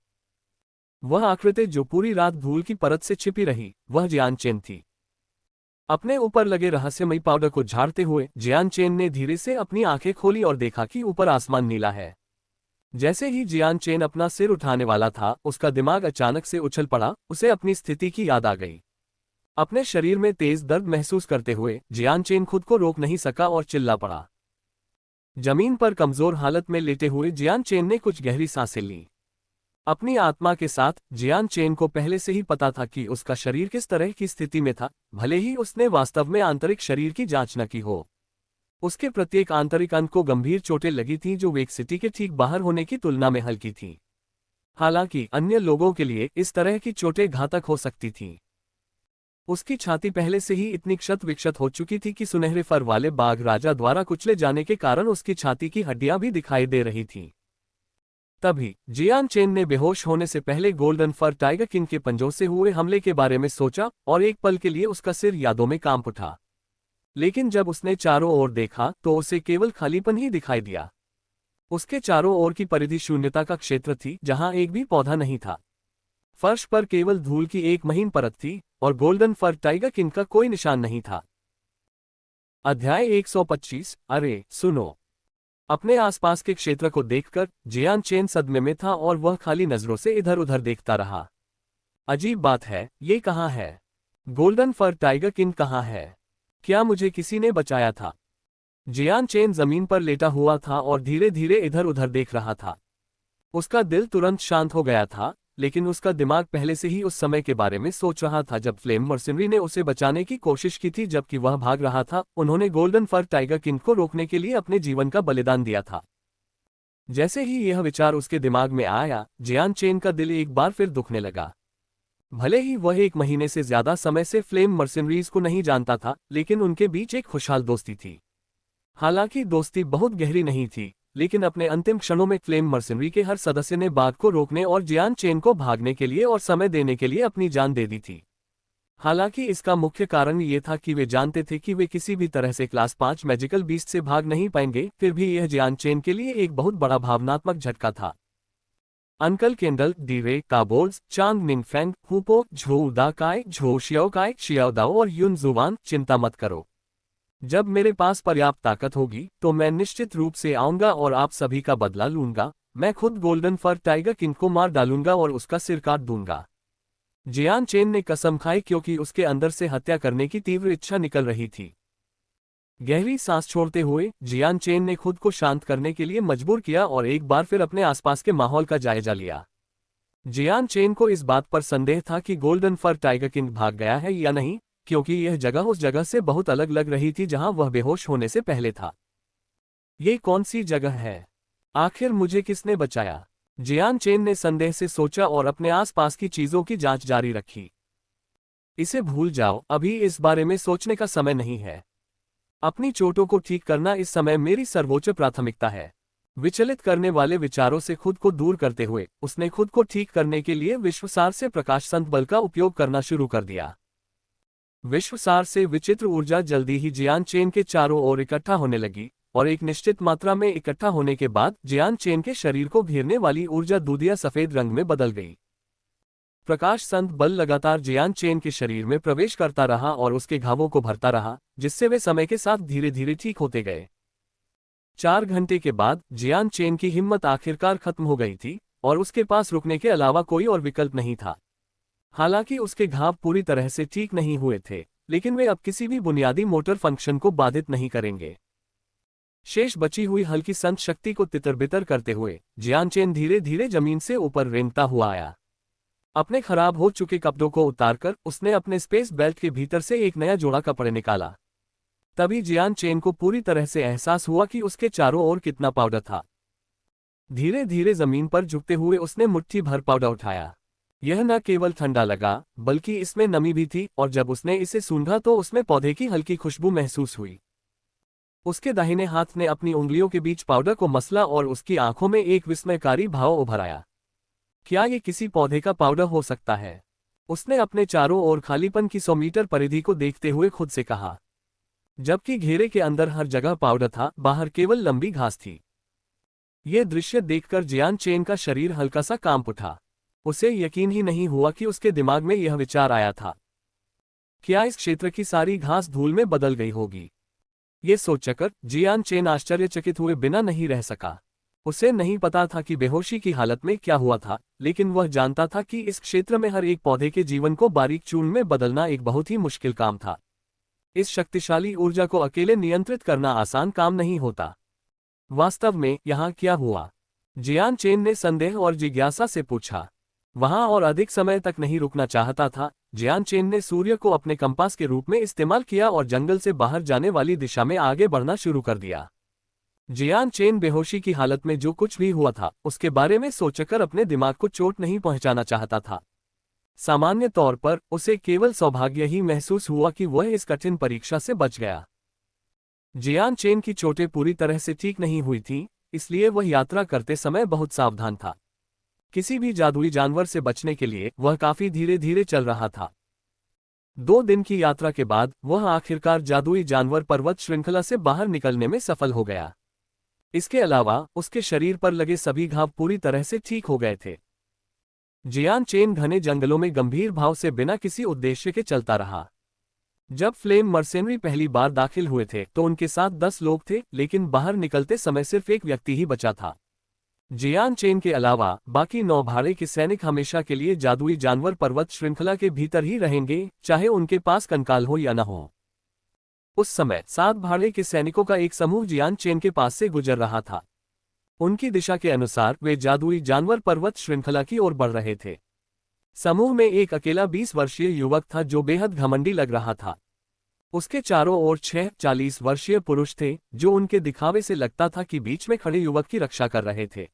A: वह आकृति जो पूरी रात धूल की परत से छिपी रही, वह जियान चेन थी। अपने ऊपर लगे रहस्यमयी पाउडर को झाड़ते हुए जियान चेन ने धीरे से अपनी आंखें खोली और देखा कि ऊपर आसमान नीला है। जैसे ही जियान चेन अपना सिर उठाने वाला था, उसका दिमाग अचानक से उछल पड़ा। उसे अपनी स्थिति की याद आ गई। अपने शरीर में तेज दर्द महसूस करते हुए जियान चेन खुद को रोक नहीं सका और चिल्ला पड़ा। जमीन पर कमजोर हालत में लेटे हुए जियान चेन ने कुछ गहरी सांसें लीं। अपनी आत्मा के साथ जियान चेन को पहले से ही पता था कि उसका शरीर किस तरह की स्थिति में था, भले ही उसने वास्तव में आंतरिक शरीर की जांच न की हो। उसके प्रत्येक आंतरिक अंग को गंभीर चोटें लगी थीं जो वेक सिटी के ठीक बाहर होने की तुलना में हल्की थीं। हालांकि अन्य लोगों के लिए इस तरह की चोटें घातक हो सकती थीं। उसकी छाती पहले से ही इतनी क्षत विक्षत हो चुकी थी कि सुनहरे फर वाले बाघ राजा द्वारा कुचले जाने के कारण उसकी छाती की हड्डियां भी दिखाई दे रही थीं। तभी जियान चेन ने बेहोश होने से पहले गोल्डन फर टाइगर किंग के पंजों से हुए हमले के बारे में सोचा और एक पल के लिए उसका सिर यादों में कांप उठा। लेकिन जब उसने चारों ओर देखा तो उसे केवल खालीपन ही दिखाई दिया। उसके चारों ओर की परिधि शून्यता का क्षेत्र थी जहां एक भी पौधा नहीं था। फर्श पर केवल धूल की एक महीन परत थी और गोल्डन फर टाइगर किंग का कोई निशान नहीं था। अध्याय 125। अरे सुनो। अपने आसपास के क्षेत्र को देखकर जियान चेन सदमे में था और वह खाली नजरों से इधर उधर देखता रहा। अजीब बात है, ये कहाँ है? गोल्डन फर टाइगर किंग कहाँ है? क्या मुझे किसी ने बचाया था? जियान चेन जमीन पर लेटा हुआ था और धीरे धीरे इधर उधर देख रहा था। उसका दिल तुरंत शांत हो गया था, लेकिन उसका दिमाग पहले से ही उस समय के बारे में सोच रहा था जब फ्लेम मर्सिनरी ने उसे बचाने की कोशिश की थी। जबकि वह भाग रहा था, उन्होंने गोल्डन फर टाइगर किंग को रोकने के लिए अपने जीवन का बलिदान दिया था। जैसे ही यह विचार उसके दिमाग में आया, जियान चेन का दिल एक बार फिर दुखने लगा। भले ही वह 1 महीने से ज्यादा समय से फ्लेम मर्सिनरीज को नहीं जानता था, लेकिन उनके बीच एक खुशहाल दोस्ती थी। हालांकि दोस्ती बहुत गहरी नहीं थी, लेकिन अपने अंतिम क्षणों में फ्लेम मर्सिनरी के हर सदस्य ने बाघ को रोकने और जियान चेन को भागने के लिए और समय देने के लिए अपनी जान दे दी थी। हालांकि इसका मुख्य कारण ये था कि वे जानते थे कि वे किसी भी तरह से क्लास 5 मैजिकल बीस्ट से भाग नहीं पाएंगे। फिर भी यह जियान चेन के लिए एक बहुत बड़ा भावनात्मक झटका था। अंकल केंडल, डीरे, काबोल्स, चांग निंगफेंग, हुपो, झो दाकाय, झो शियाओकाय, शियाओदाओ और युन जुवान, चिंता मत करो। जब मेरे पास पर्याप्त ताकत होगी तो मैं निश्चित रूप से आऊंगा और आप सभी का बदला लूंगा। मैं खुद गोल्डन फर टाइगर किंग को मार डालूंगा और उसका सिर काट दूंगा। जियान चेन ने कसम खाई क्योंकि उसके अंदर से हत्या करने की तीव्र इच्छा निकल रही थी। गहरी सांस छोड़ते हुए जियान चेन ने खुद को शांत करने के लिए मजबूर किया और एक बार फिर अपने आसपास के माहौल का जायजा लिया। जियान चेन को इस बात पर संदेह था कि गोल्डन फर टाइगर किंग भाग गया है या नहीं, क्योंकि यह जगह उस जगह से बहुत अलग लग रही थी जहां वह बेहोश होने से पहले था। ये कौन सी जगह है? आखिर मुझे किसने बचाया? जियान चेन ने संदेह से सोचा और अपने आसपास की चीजों की जांच जारी रखी। इसे भूल जाओ, अभी इस बारे में सोचने का समय नहीं है। अपनी चोटों को ठीक करना इस समय मेरी सर्वोच्च प्राथमिकता है। विचलित करने वाले विचारों से खुद को दूर करते हुए उसने खुद को ठीक करने के लिए विश्वसार से प्रकाश संत बल का उपयोग करना शुरू कर दिया। विश्वसार से विचित्र ऊर्जा जल्दी ही जियान चेन के चारों ओर इकट्ठा होने लगी और एक निश्चित मात्रा में इकट्ठा होने के बाद जियान चेन के शरीर को घेरने वाली ऊर्जा दूधिया सफेद रंग में बदल गई। प्रकाश संत बल लगातार जियान चेन के शरीर में प्रवेश करता रहा और उसके घावों को भरता रहा, जिससे वे समय के साथ धीरे धीरे ठीक होते गए। 4 घंटे के बाद जियान चेन की हिम्मत आखिरकार खत्म हो गई थी और उसके पास रुकने के अलावा कोई और विकल्प नहीं था। हालांकि उसके घाव पूरी तरह से ठीक नहीं हुए थे, लेकिन वे अब किसी भी बुनियादी मोटर फंक्शन को बाधित नहीं करेंगे। शेष बची हुई हल्की संत शक्ति को तितर-बितर करते हुए जियान चेन धीरे धीरे जमीन से ऊपर रेंगता हुआ आया। अपने खराब हो चुके कपड़ों को उतारकर उसने अपने स्पेस बेल्ट के भीतर से एक नया जोड़ा कपड़े निकाला। तभी जियान चेन को पूरी तरह से एहसास हुआ कि उसके चारों ओर कितना पाउडर था। धीरे धीरे जमीन पर झुकते हुए उसने मुट्ठी भर पाउडर उठाया। यह न केवल ठंडा लगा, बल्कि इसमें नमी भी थी, और जब उसने इसे सूंघा तो उसमें पौधे की हल्की खुशबू महसूस हुई। उसके दाहिने हाथ ने अपनी उंगलियों के बीच पाउडर को मसला और उसकी आंखों में एक विस्मयकारी भाव उभर आया। क्या ये किसी पौधे का पाउडर हो सकता है? उसने अपने चारों ओर खालीपन की 100 मीटर परिधि को देखते हुए खुद से कहा। जबकि घेरे के अंदर हर जगह पाउडर था, बाहर केवल लंबी घास थी। ये दृश्य देखकर जियान चेन का शरीर हल्का सा कांप उठा। उसे यकीन ही नहीं हुआ कि उसके दिमाग में यह विचार आया था। क्या इस क्षेत्र की सारी घास धूल में बदल गई होगी? ये सोचकर जियान चेन आश्चर्यचकित हुए बिना नहीं रह सका। उसे नहीं पता था कि बेहोशी की हालत में क्या हुआ था, लेकिन वह जानता था कि इस क्षेत्र में हर एक पौधे के जीवन को बारीक चूर्ण में बदलना एक बहुत ही मुश्किल काम था। इस शक्तिशाली ऊर्जा को अकेले नियंत्रित करना आसान काम नहीं होता। वास्तव में यहाँ क्या हुआ? जियान चेन ने संदेह और जिज्ञासा से पूछा। वहां और अधिक समय तक नहीं रुकना चाहता था। जियान चेन ने सूर्य को अपने कंपास के रूप में इस्तेमाल किया और जंगल से बाहर जाने वाली दिशा में आगे बढ़ना शुरू कर दिया। जियान चेन बेहोशी की हालत में जो कुछ भी हुआ था, उसके बारे में सोचकर अपने दिमाग को चोट नहीं पहुंचाना चाहता था। सामान्य तौर पर उसे केवल सौभाग्य ही महसूस हुआ कि वह इस कठिन परीक्षा से बच गया। जियान चेन की चोटें पूरी तरह से ठीक नहीं हुई थीं, इसलिए वह यात्रा करते समय बहुत सावधान था। किसी भी जादुई जानवर से बचने के लिए वह काफी धीरे धीरे चल रहा था। 2 दिन की यात्रा के बाद वह आखिरकार जादुई जानवर पर्वत श्रृंखला से बाहर निकलने में सफल हो गया। इसके अलावा उसके शरीर पर लगे सभी घाव पूरी तरह से ठीक हो गए थे। जियान चेन घने जंगलों में गंभीर भाव से बिना किसी उद्देश्य के चलता रहा। जब फ्लेम मर्सेनरी पहली बार दाखिल हुए थे तो उनके साथ 10 लोग थे, लेकिन बाहर निकलते समय सिर्फ एक व्यक्ति ही बचा था। जियान चेन के अलावा बाकी 9 भाड़े के सैनिक हमेशा के लिए जादुई जानवर पर्वत श्रृंखला के भीतर ही रहेंगे, चाहे उनके पास कंकाल हो या न हो। उस समय 7 भाड़े के सैनिकों का एक समूह जियान चेन के पास से गुजर रहा था। उनकी दिशा के अनुसार वे जादुई जानवर पर्वत श्रृंखला की ओर बढ़ रहे थे। समूह में एक अकेला 20 वर्षीय युवक था जो बेहद घमंडी लग रहा था। उसके चारों ओर 6 40 वर्षीय पुरुष थे, जो उनके दिखावे से लगता था कि बीच में खड़े युवक की रक्षा कर रहे थे।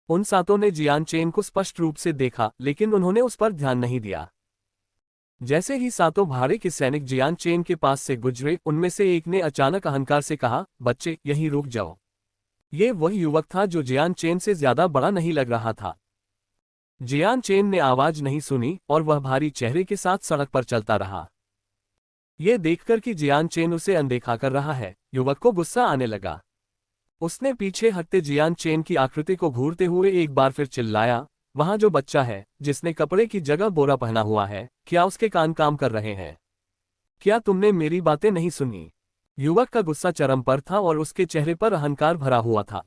A: उन 7 ने जियान चेन को स्पष्ट रूप से देखा, लेकिन उन्होंने उस पर ध्यान नहीं दिया। जैसे ही 7 भाड़े के सैनिक जियान चेन के पास से गुजरे, उनमें से एक ने अचानक अहंकार से कहा, बच्चे, यहीं रुक जाओ। ये वही युवक था जो जियान चेन से ज्यादा बड़ा नहीं लग रहा था। जियान चेन ने आवाज नहीं सुनी और वह भारी चेहरे के साथ सड़क पर चलता रहा। ये देखकर कि जियान चेन उसे अनदेखा कर रहा है, युवक को गुस्सा आने लगा। उसने पीछे हटते जियान चेन की आकृति को घूरते हुए एक बार फिर चिल्लाया, वहां जो बच्चा है, जिसने कपड़े की जगह बोरा पहना हुआ है, क्या उसके कान काम कर रहे हैं? क्या तुमने मेरी बातें नहीं सुनी? युवक का गुस्सा चरम पर था और उसके चेहरे पर अहंकार भरा हुआ था।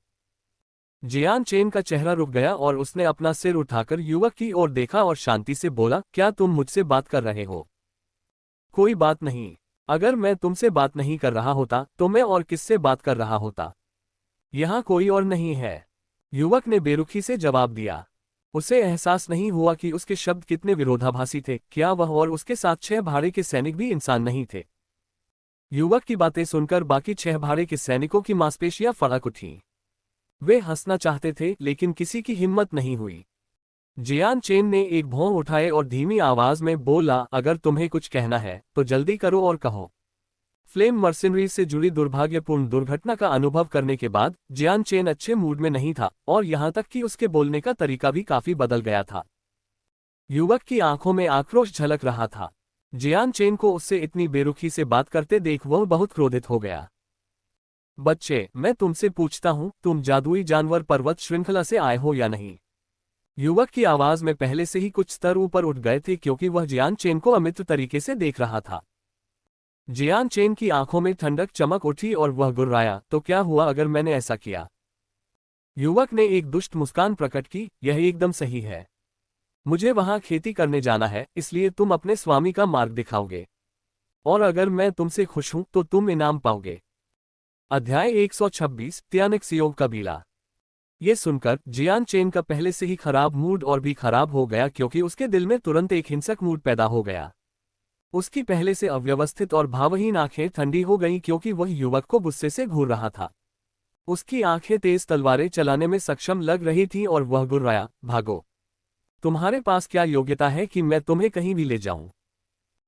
A: जियान चेन का चेहरा रुक गया और उसने अपना सिर उठाकर युवक की ओर देखा और शांति से बोला, क्या तुम मुझसे बात कर रहे हो? कोई बात नहीं। अगर मैं तुमसे बात नहीं कर रहा होता तो मैं और किससे बात कर रहा होता? यहाँ कोई और नहीं है, युवक ने बेरुखी से जवाब दिया। उसे एहसास नहीं हुआ कि उसके शब्द कितने विरोधाभासी थे। क्या वह और उसके साथ 6 भाड़े के सैनिक भी इंसान नहीं थे? युवक की बातें सुनकर बाकी 6 भाड़े के सैनिकों की मांसपेशियां फड़क उठीं। वे हंसना चाहते थे, लेकिन किसी की हिम्मत नहीं हुई। जियान चेन ने एक भौं उठाए और धीमी आवाज में बोला, अगर तुम्हें कुछ कहना है तो जल्दी करो और कहो। फ्लेम मर्सिनरी से जुड़ी दुर्भाग्यपूर्ण दुर्घटना का अनुभव करने के बाद जियान चेन अच्छे मूड में नहीं था, और यहां तक कि उसके बोलने का तरीका भी काफी बदल गया था। युवक की आंखों में आक्रोश झलक रहा था। जियान चेन को उससे इतनी बेरुखी से बात करते देख वह बहुत क्रोधित हो गया। बच्चे, मैं तुमसे पूछता हूं, तुम जादुई जानवर पर्वत श्रृंखला से आए हो या नहीं? युवक की आवाज में पहले से ही कुछ स्तर ऊपर उठ गए थे, क्योंकि वह जियान चेन को अमित्र तरीके से देख रहा था। जियान चेन की आंखों में ठंडक चमक उठी और वह गुर्राया, तो क्या हुआ अगर मैंने ऐसा किया? युवक ने एक दुष्ट मुस्कान प्रकट की, यह एकदम सही है। मुझे वहां खेती करने जाना है, इसलिए तुम अपने स्वामी का मार्ग दिखाओगे। और अगर मैं तुमसे खुश हूं तो तुम इनाम पाओगे। अध्याय 126 त्यानिक्सियोव कबीला। ये सुनकर जियान चेन का पहले से ही खराब मूड और भी खराब हो गया, क्योंकि उसके दिल में तुरंत एक हिंसक मूड पैदा हो गया। उसकी पहले से अव्यवस्थित और भावहीन आंखें ठंडी हो गईं, क्योंकि वह युवक को गुस्से से घूर रहा था। उसकी आंखें तेज तलवारें चलाने में सक्षम लग रही थीं और वह गुर्राया, भागो। तुम्हारे पास क्या योग्यता है कि मैं तुम्हें कहीं भी ले जाऊं?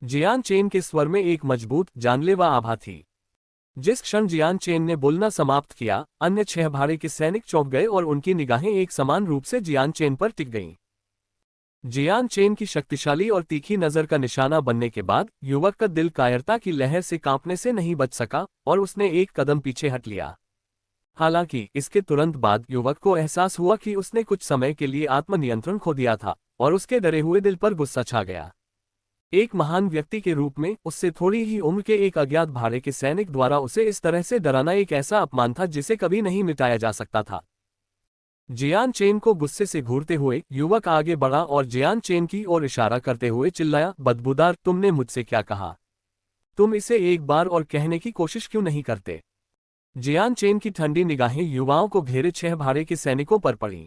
A: जियान चेन के स्वर में एक मजबूत, जानलेवा आभा थी। जिस क्षण जियान चेन ने बोलना समाप्त किया, अन्य 6 भाड़े के सैनिक चौंक गए और उनकी निगाहें एक समान रूप से जियान चेन पर टिक गईं। जियान चेन की शक्तिशाली और तीखी नजर का निशाना बनने के बाद युवक का दिल कायरता की लहर से कांपने से नहीं बच सका और उसने एक कदम पीछे हट लिया। हालांकि इसके तुरंत बाद युवक को एहसास हुआ कि उसने कुछ समय के लिए आत्मनियंत्रण खो दिया था और उसके डरे हुए दिल पर गुस्सा छा गया। एक महान व्यक्ति के रूप में उससे थोड़ी ही उम्र के एक अज्ञात भाड़े के सैनिक द्वारा उसे इस तरह से डराना एक ऐसा अपमान था जिसे कभी नहीं मिटाया जा सकता था। जियान चेन को गुस्से से घूरते हुए युवक आगे बढ़ा और जियान चेन की ओर इशारा करते हुए चिल्लाया, बदबूदार, तुमने मुझसे क्या कहा? तुम इसे एक बार और कहने की कोशिश क्यों नहीं करते? जियान चेन की ठंडी निगाहें युवाओं को घेरे 6 भाड़े के सैनिकों पर पड़ीं।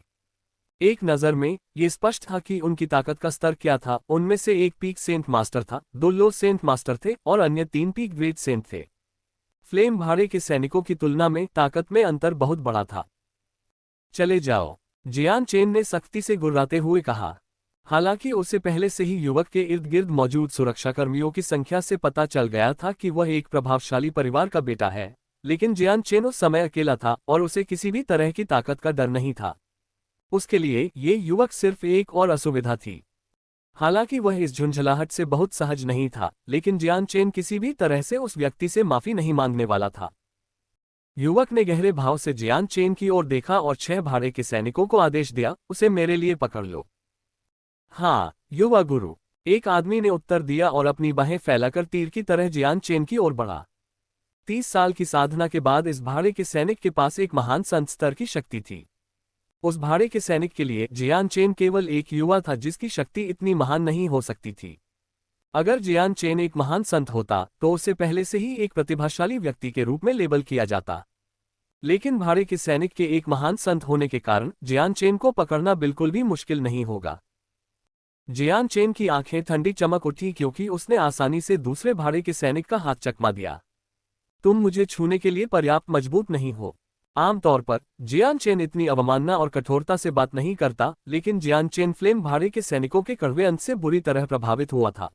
A: एक नज़र में ये स्पष्ट था कि उनकी ताकत का स्तर क्या था। उनमें से एक पीक सेंट मास्टर था, 2 लो सेंट मास्टर थे और अन्य 3 पीक ग्रेट सेंट थे। फ्लेम भाड़े के सैनिकों की तुलना में ताकत में अंतर बहुत बड़ा था। चले जाओ, जियान चेन ने सख्ती से गुर्राते हुए कहा। हालांकि उसे पहले से ही युवक के इर्द गिर्द मौजूद सुरक्षाकर्मियों की संख्या से पता चल गया था कि वह एक प्रभावशाली परिवार का बेटा है, लेकिन जियान चेन उस समय अकेला था और उसे किसी भी तरह की ताकत का डर नहीं था। उसके लिए ये युवक सिर्फ एक और असुविधा थी। हालांकि वह इस झुंझलाहट से बहुत सहज नहीं था, लेकिन जियान चेन किसी भी तरह से उस व्यक्ति से माफी नहीं मांगने वाला था। युवक ने गहरे भाव से जियान चेन की ओर देखा और 6 भाड़े के सैनिकों को आदेश दिया, उसे मेरे लिए पकड़ लो। हाँ, युवा गुरु, एक आदमी ने उत्तर दिया और अपनी बाहें फैलाकर तीर की तरह जियान चेन की ओर बढ़ा। 30 साल की साधना के बाद इस भाड़े के सैनिक के पास एक महान संत स्तर की शक्ति थी। उस भाड़े के सैनिक के लिए जियान चेन केवल एक युवा था जिसकी शक्ति इतनी महान नहीं हो सकती थी। अगर जियान चेन एक महान संत होता तो उसे पहले से ही एक प्रतिभाशाली व्यक्ति के रूप में लेबल किया जाता। लेकिन भाड़े के सैनिक के एक महान संत होने के कारण जियान चेन को पकड़ना बिल्कुल भी मुश्किल नहीं होगा। जियान चेन की आंखें ठंडी चमक उठी, क्योंकि उसने आसानी से दूसरे भाड़े के सैनिक का हाथ चकमा दिया। तुम मुझे छूने के लिए पर्याप्त मजबूत नहीं हो। आमतौर पर जियान चेन इतनी अवमानना और कठोरता से बात नहीं करता, लेकिन जियान चेन फ्लेम भाड़े के सैनिकों के कड़वे अंत से बुरी तरह प्रभावित हुआ था।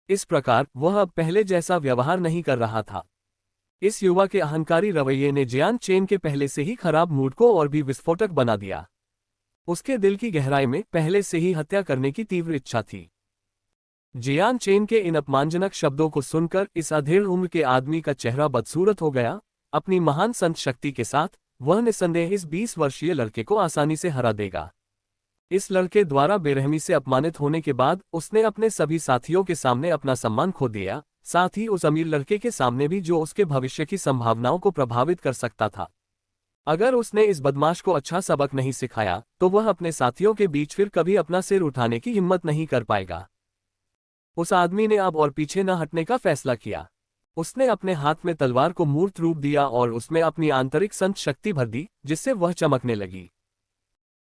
A: इस प्रकार वह अब पहले जैसा व्यवहार नहीं कर रहा था। इस युवा के अहंकारी रवैये ने जियान चेन के पहले से ही खराब मूड को और भी विस्फोटक बना दिया। उसके दिल की गहराई में पहले से ही हत्या करने की तीव्र इच्छा थी। जियान चेन के इन अपमानजनक शब्दों को सुनकर इस अधेड़ उम्र के आदमी का चेहरा बदसूरत हो गया। अपनी महान संत शक्ति के साथ वह निस्संदेह इस 20 वर्षीय लड़के को आसानी से हरा देगा। इस लड़के द्वारा बेरहमी से अपमानित होने के बाद उसने अपने सभी साथियों के सामने अपना सम्मान खो दिया, साथ ही उस अमीर लड़के के सामने भी जो उसके भविष्य की संभावनाओं को प्रभावित कर सकता था। अगर उसने इस बदमाश को अच्छा सबक नहीं सिखाया तो वह अपने साथियों के बीच फिर कभी अपना सिर उठाने की हिम्मत नहीं कर पाएगा। उस आदमी ने अब और पीछे न हटने का फैसला किया। उसने अपने हाथ में तलवार को मूर्त रूप दिया और उसमें अपनी आंतरिक संत शक्ति भर दी, जिससे वह चमकने लगी।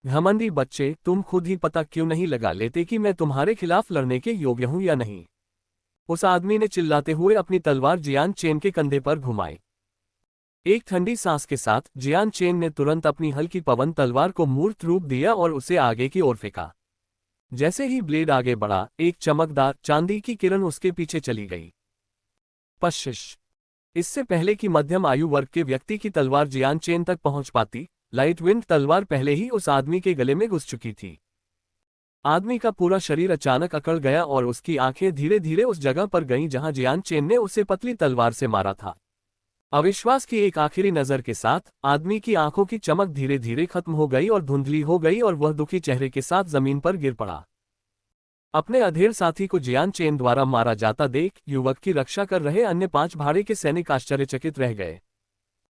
A: घमंडी बच्चे, तुम खुद ही पता क्यों नहीं लगा लेते कि मैं तुम्हारे खिलाफ लड़ने के योग्य हूं या नहीं? उस आदमी ने चिल्लाते हुए अपनी तलवार जियान चेन के कंधे पर घुमाई। एक ठंडी सांस के साथ जियान चेन ने तुरंत अपनी हल्की पवन तलवार को मूर्त रूप दिया और उसे आगे की ओर फेंका। जैसे ही ब्लेड आगे बढ़ा, एक चमकदार चांदी की किरण उसके पीछे चली गई। पश्चिश। इससे पहले कि मध्यम आयु वर्ग के व्यक्ति की तलवार जियान चेन तक पहुंच पाती, लाइट विंड तलवार पहले ही उस आदमी के गले में घुस चुकी थी। आदमी का पूरा शरीर अचानक अकड़ गया और उसकी आंखें धीरे धीरे उस जगह पर गईं जहां जियान चेन ने उसे पतली तलवार से मारा था। अविश्वास की एक आखिरी नजर के साथ आदमी की आंखों की चमक धीरे धीरे खत्म हो गई और धुंधली हो गई और वह दुखी चेहरे के साथ जमीन पर गिर पड़ा। अपने अधेड़ साथी को जियान चेन द्वारा मारा जाता देख युवक की रक्षा कर रहे अन्य 5 भाड़े के सैनिक आश्चर्यचकित रह गए।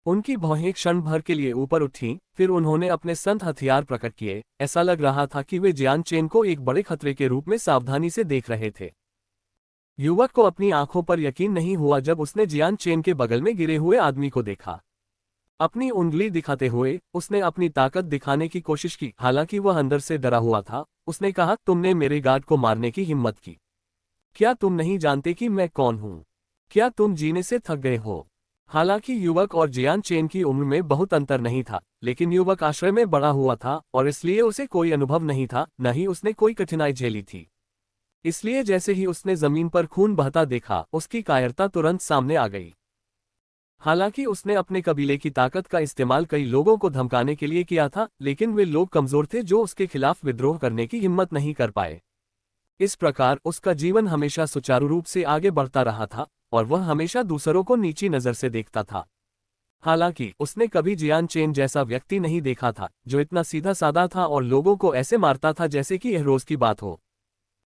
A: उनकी भौहें क्षण भर के लिए ऊपर उठीं, फिर उन्होंने अपने संत हथियार प्रकट किए। ऐसा लग रहा था कि वे जियान चेन को एक बड़े खतरे के रूप में सावधानी से देख रहे थे। युवक को अपनी आंखों पर यकीन नहीं हुआ जब उसने जियान चेन के बगल में गिरे हुए आदमी को देखा। अपनी उंगली दिखाते हुए उसने अपनी ताकत दिखाने की कोशिश की, हालांकि वह अंदर से डरा हुआ था। उसने कहा, तुमने मेरे गार्ड को मारने की हिम्मत की। क्या तुम नहीं जानते कि मैं कौन हूं? क्या तुम जीने से थक गए हो? हालांकि युवक और जियान चेन की उम्र में बहुत अंतर नहीं था, लेकिन युवक आश्रय में बड़ा हुआ था और इसलिए उसे कोई अनुभव नहीं था, न ही उसने कोई कठिनाई झेली थी। इसलिए जैसे ही उसने जमीन पर खून बहता देखा, उसकी कायरता तुरंत सामने आ गई। हालांकि उसने अपने कबीले की ताकत का इस्तेमाल कई लोगों को धमकाने के लिए किया था, लेकिन वे लोग कमजोर थे जो उसके खिलाफ विद्रोह करने की हिम्मत नहीं कर पाए। इस प्रकार उसका जीवन हमेशा सुचारू रूप से आगे बढ़ता रहा था और वह हमेशा दूसरों को नीची नजर से देखता था। हालांकि उसने कभी जियान चेन जैसा व्यक्ति नहीं देखा था जो इतना सीधा साधा था और लोगों को ऐसे मारता था जैसे कि यह रोज की बात हो।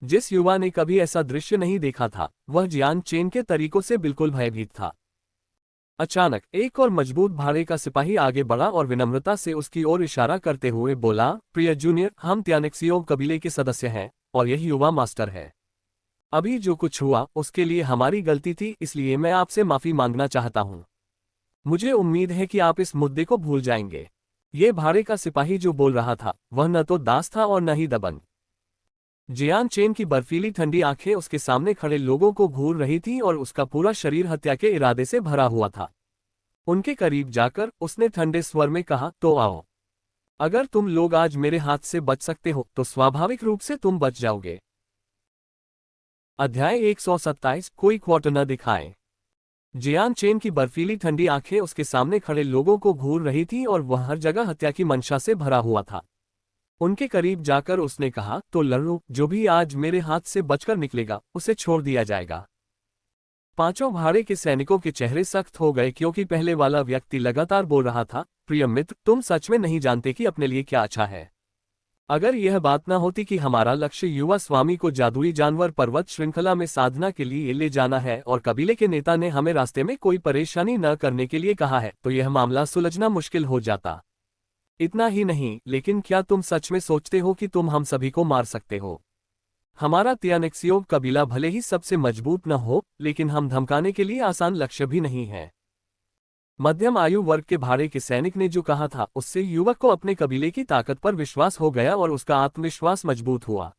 A: जिस युवा ने कभी ऐसा दृश्य नहीं देखा था, वह जियान चेन के तरीकों से बिल्कुल भयभीत था। अचानक एक और मजबूत भाड़े का सिपाही आगे बढ़ा और विनम्रता से उसकी ओर इशारा करते हुए बोला, प्रिय जूनियर, हम त्यानिक्सियों कबीले के सदस्य हैं और यही युवा मास्टर है। अभी जो कुछ हुआ उसके लिए हमारी गलती थी, इसलिए मैं आपसे माफी मांगना चाहता हूं। मुझे उम्मीद है कि आप इस मुद्दे को भूल जाएंगे। ये भाड़े का सिपाही जो बोल रहा था वह न तो दास था और न ही दबंग। जियान चेन की बर्फीली ठंडी आंखें उसके सामने खड़े लोगों को घूर रही थीं और उसका पूरा शरीर हत्या के इरादे से भरा हुआ था। उनके करीब जाकर उसने ठंडे स्वर में कहा, तो आओ। अगर तुम लोग आज मेरे हाथ से बच सकते हो तो स्वाभाविक रूप से तुम बच जाओगे। अध्याय 127, कोई क्वार्टर न दिखाएं। जियान चेन की बर्फीली ठंडी आंखें उसके सामने खड़े लोगों को घूर रही थीं और वह हर जगह हत्या की मंशा से भरा हुआ था। उनके करीब जाकर उसने कहा, तो लड़ो, जो भी आज मेरे हाथ से बचकर निकलेगा उसे छोड़ दिया जाएगा। पांचों भाड़े के सैनिकों के चेहरे सख्त हो गए क्योंकि पहले वाला व्यक्ति लगातार बोल रहा था, प्रिय मित्र, तुम सच में नहीं जानते कि अपने लिए क्या अच्छा है। अगर यह बात न होती कि हमारा लक्ष्य युवा स्वामी को जादुई जानवर पर्वत श्रृंखला में साधना के लिए ले जाना है और कबीले के नेता ने हमें रास्ते में कोई परेशानी न करने के लिए कहा है, तो यह मामला सुलझना मुश्किल हो जाता। इतना ही नहीं, लेकिन क्या तुम सच में सोचते हो कि तुम हम सभी को मार सकते हो? हमारा त्यानिक्सियों कबीला भले ही सबसे मजबूत न हो, लेकिन हम धमकाने के लिए आसान लक्ष्य भी नहीं है। मध्यम आयु वर्ग के भाड़े के सैनिक ने जो कहा था उससे युवक को अपने कबीले की ताकत पर विश्वास हो गया और उसका आत्मविश्वास मजबूत हुआ।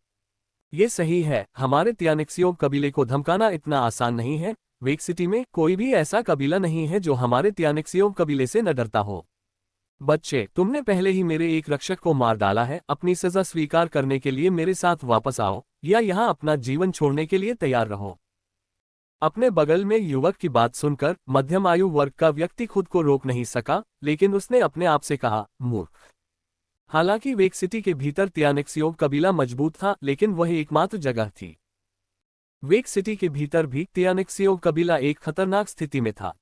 A: ये सही है, हमारे त्यानिक्सियों कबीले को धमकाना इतना आसान नहीं है। वेक सिटी में कोई भी ऐसा कबीला नहीं है जो हमारे त्यानिक्सियों कबीले से न डरता हो। बच्चे, तुमने पहले ही मेरे एक रक्षक को मार डाला है। अपनी सजा स्वीकार करने के लिए मेरे साथ वापस आओ या यहां अपना जीवन छोड़ने के लिए तैयार रहो। अपने बगल में युवक की बात सुनकर मध्यम आयु वर्ग का व्यक्ति खुद को रोक नहीं सका, लेकिन उसने अपने आप से कहा, मूर्ख। हालांकि वेक सिटी के भीतर त्यानिक्सियों कबीला मजबूत था, लेकिन वह एकमात्र जगह थी। वेक सिटी के भीतर भी त्यानिक्सियों कबीला एक खतरनाक स्थिति में था।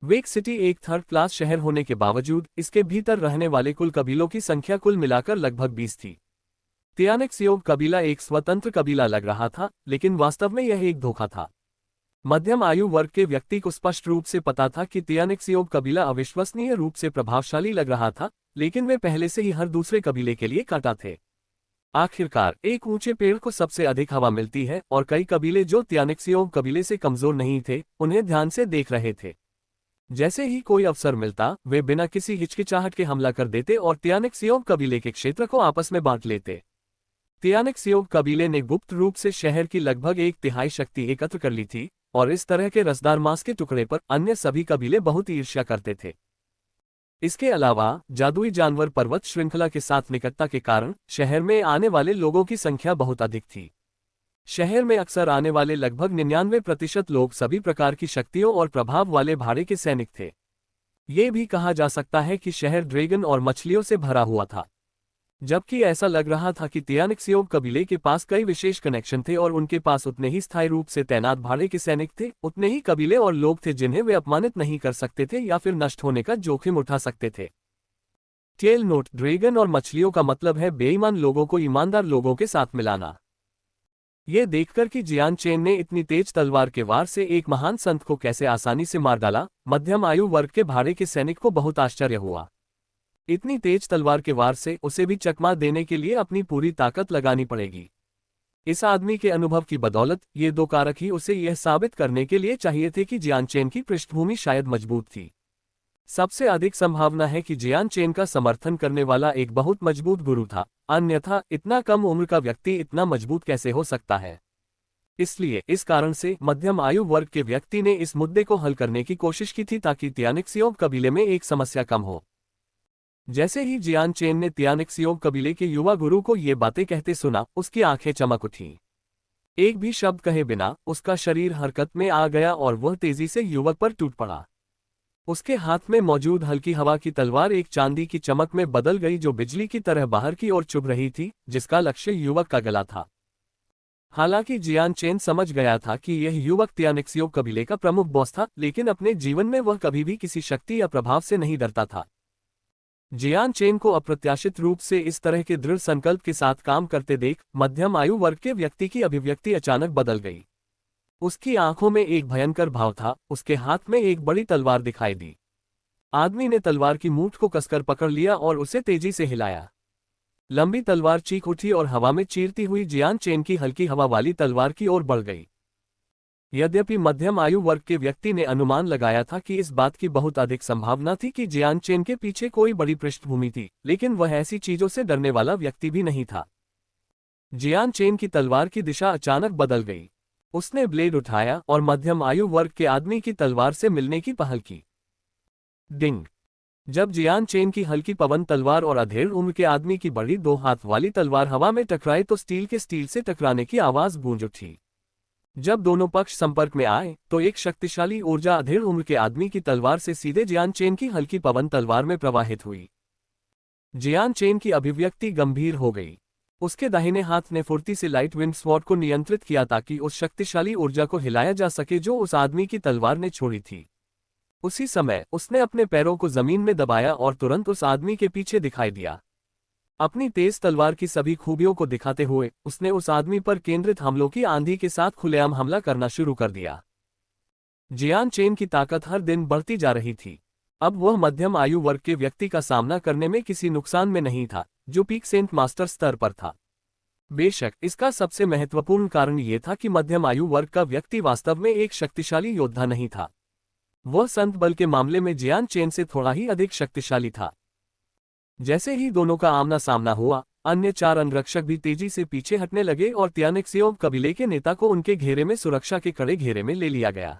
A: वेक सिटी एक थर्ड क्लास शहर होने के बावजूद इसके भीतर रहने वाले कुल कबीलों की संख्या कुल मिलाकर लगभग 20 थी। त्यानिक्सियों कबीला एक स्वतंत्र कबीला लग रहा था, लेकिन वास्तव में यह एक धोखा था। मध्यम आयु वर्ग के व्यक्ति को स्पष्ट रूप से पता था कि त्यानिक्सियों कबीला अविश्वसनीय रूप से प्रभावशाली लग रहा था, लेकिन वे पहले से ही हर दूसरे कबीले के लिए कांटा थे। आखिरकार एक ऊंचे पेड़ को सबसे अधिक हवा मिलती है और कई कबीले जो त्यानिक्सियों कबीले से कमजोर नहीं थे उन्हें ध्यान से देख रहे थे। जैसे ही कोई अवसर मिलता वे बिना किसी हिचकिचाहट के हमला कर देते और त्यानिक्सियों कबीले के क्षेत्र को आपस में बांट लेते। त्यानिक्सियों कबीले ने गुप्त रूप से शहर की लगभग 1/3 शक्ति एकत्र कर ली थी और इस तरह के रसदार मांस के टुकड़े पर अन्य सभी कबीले बहुत ईर्ष्या करते थे। इसके अलावा जादुई जानवर पर्वत श्रृंखला के साथ निकटता के कारण शहर में आने वाले लोगों की संख्या बहुत अधिक थी। शहर में अक्सर आने वाले लगभग 99% लोग सभी प्रकार की शक्तियों और प्रभाव वाले भाड़े के सैनिक थे। ये भी कहा जा सकता है कि शहर ड्रैगन और मछलियों से भरा हुआ था। जबकि ऐसा लग रहा था कि त्यानिक्सियों कबीले के पास कई विशेष कनेक्शन थे और उनके पास उतने ही स्थायी रूप से तैनात भाड़े के सैनिक थे, उतने ही कबीले और लोग थे जिन्हें वे अपमानित नहीं कर सकते थे या फिर नष्ट होने का जोखिम उठा सकते थे। टेल नोट: ड्रैगन और मछलियों का मतलब है बेईमान लोगों को ईमानदार लोगों के साथ मिलाना। ये देखकर कि जियान चेन ने इतनी तेज तलवार के वार से एक महान संत को कैसे आसानी से मार डाला, मध्यम आयु वर्ग के भाड़े के सैनिक को बहुत आश्चर्य हुआ। इतनी तेज तलवार के वार से उसे भी चकमा देने के लिए अपनी पूरी ताकत लगानी पड़ेगी। इस आदमी के अनुभव की बदौलत ये दो कारक ही उसे यह साबित करने के लिए चाहिए थे कि जियान चेन की पृष्ठभूमि शायद मजबूत थी। सबसे अधिक संभावना है कि जियान चेन का समर्थन करने वाला एक बहुत मजबूत गुरु था, अन्यथा इतना कम उम्र का व्यक्ति इतना मजबूत कैसे हो सकता है। इसलिए इस कारण से मध्यम आयु वर्ग के व्यक्ति ने इस मुद्दे को हल करने की कोशिश की थी ताकि तियानिक्सियोव कबीले में एक समस्या कम हो। जैसे ही जियान चेन ने तियानिक्सियोव कबीले के युवा गुरु को ये बातें कहते सुना, उसकी आंखें चमक उठी। एक भी शब्द कहे बिना उसका शरीर हरकत में आ गया और वह तेजी से युवक पर टूट पड़ा। उसके हाथ में मौजूद हल्की हवा की तलवार एक चांदी की चमक में बदल गई जो बिजली की तरह बाहर की ओर चुभ रही थी, जिसका लक्ष्य युवक का गला था। हालांकि जियान चेन समझ गया था कि यह युवक तियानिक्सियोव कबीले का प्रमुख बॉस था, लेकिन अपने जीवन में वह कभी भी किसी शक्ति या प्रभाव से नहीं डरता था। जियान चेन को अप्रत्याशित रूप से इस तरह के दृढ़ संकल्प के साथ काम करते देख मध्यम आयु वर्ग के व्यक्ति की अभिव्यक्ति अचानक बदल गई। उसकी आंखों में एक भयंकर भाव था, उसके हाथ में एक बड़ी तलवार दिखाई दी। आदमी ने तलवार की मूठ को कसकर पकड़ लिया और उसे तेजी से हिलाया। लंबी तलवार चीख उठी और हवा में चीरती हुई जियान चेन की हल्की हवा वाली तलवार की ओर बढ़ गई। यद्यपि मध्यम आयु वर्ग के व्यक्ति ने अनुमान लगाया था कि इस बात की बहुत अधिक संभावना थी कि जियान चेन के पीछे कोई बड़ी पृष्ठभूमि थी, लेकिन वह ऐसी चीजों से डरने वाला व्यक्ति भी नहीं था। जियान चेन की तलवार की दिशा अचानक बदल गई। उसने ब्लेड उठाया और मध्यम आयु वर्ग के आदमी की तलवार से मिलने की पहल की। डिंग! जब जियान चेन की हल्की पवन तलवार और अधेड़ उम्र के आदमी की बड़ी दो हाथ वाली तलवार हवा में टकराई तो स्टील के स्टील से टकराने की आवाज गूंज उठी। जब दोनों पक्ष संपर्क में आए तो एक शक्तिशाली ऊर्जा अधेड़ उम्र के आदमी की तलवार से सीधे जियान चेन की हल्की पवन तलवार में प्रवाहित हुई। जियान चेन की अभिव्यक्ति गंभीर हो गई। उसके दाहिने हाथ ने फुर्ती से लाइट विंड स्वॉर्ड को नियंत्रित किया ताकि उस शक्तिशाली ऊर्जा को हिलाया जा सके जो उस आदमी की तलवार ने छोड़ी थी। उसी समय उसने अपने पैरों को जमीन में दबाया और तुरंत उस आदमी के पीछे दिखाई दिया। अपनी तेज तलवार की सभी खूबियों को दिखाते हुए उसने उस आदमी पर केंद्रित हमलों की आंधी के साथ खुलेआम हमला करना शुरू कर दिया। जियान चेन की ताकत हर दिन बढ़ती जा रही थी। अब वह मध्यम आयु वर्ग के व्यक्ति का सामना करने में किसी नुकसान में नहीं था, जो पीक सेंट मास्टर स्तर पर था। बेशक इसका सबसे महत्वपूर्ण कारण यह था कि मध्यम आयु वर्ग का व्यक्ति वास्तव में एक शक्तिशाली योद्धा नहीं था। वह संत बल के मामले में जियान चेन से थोड़ा ही अधिक शक्तिशाली था। जैसे ही दोनों का आमना सामना हुआ, अन्य 4 अंगरक्षक भी तेजी से पीछे हटने लगे और तियानिक्सियोव कबीले के नेता को उनके घेरे में सुरक्षा के कड़े घेरे में ले लिया गया।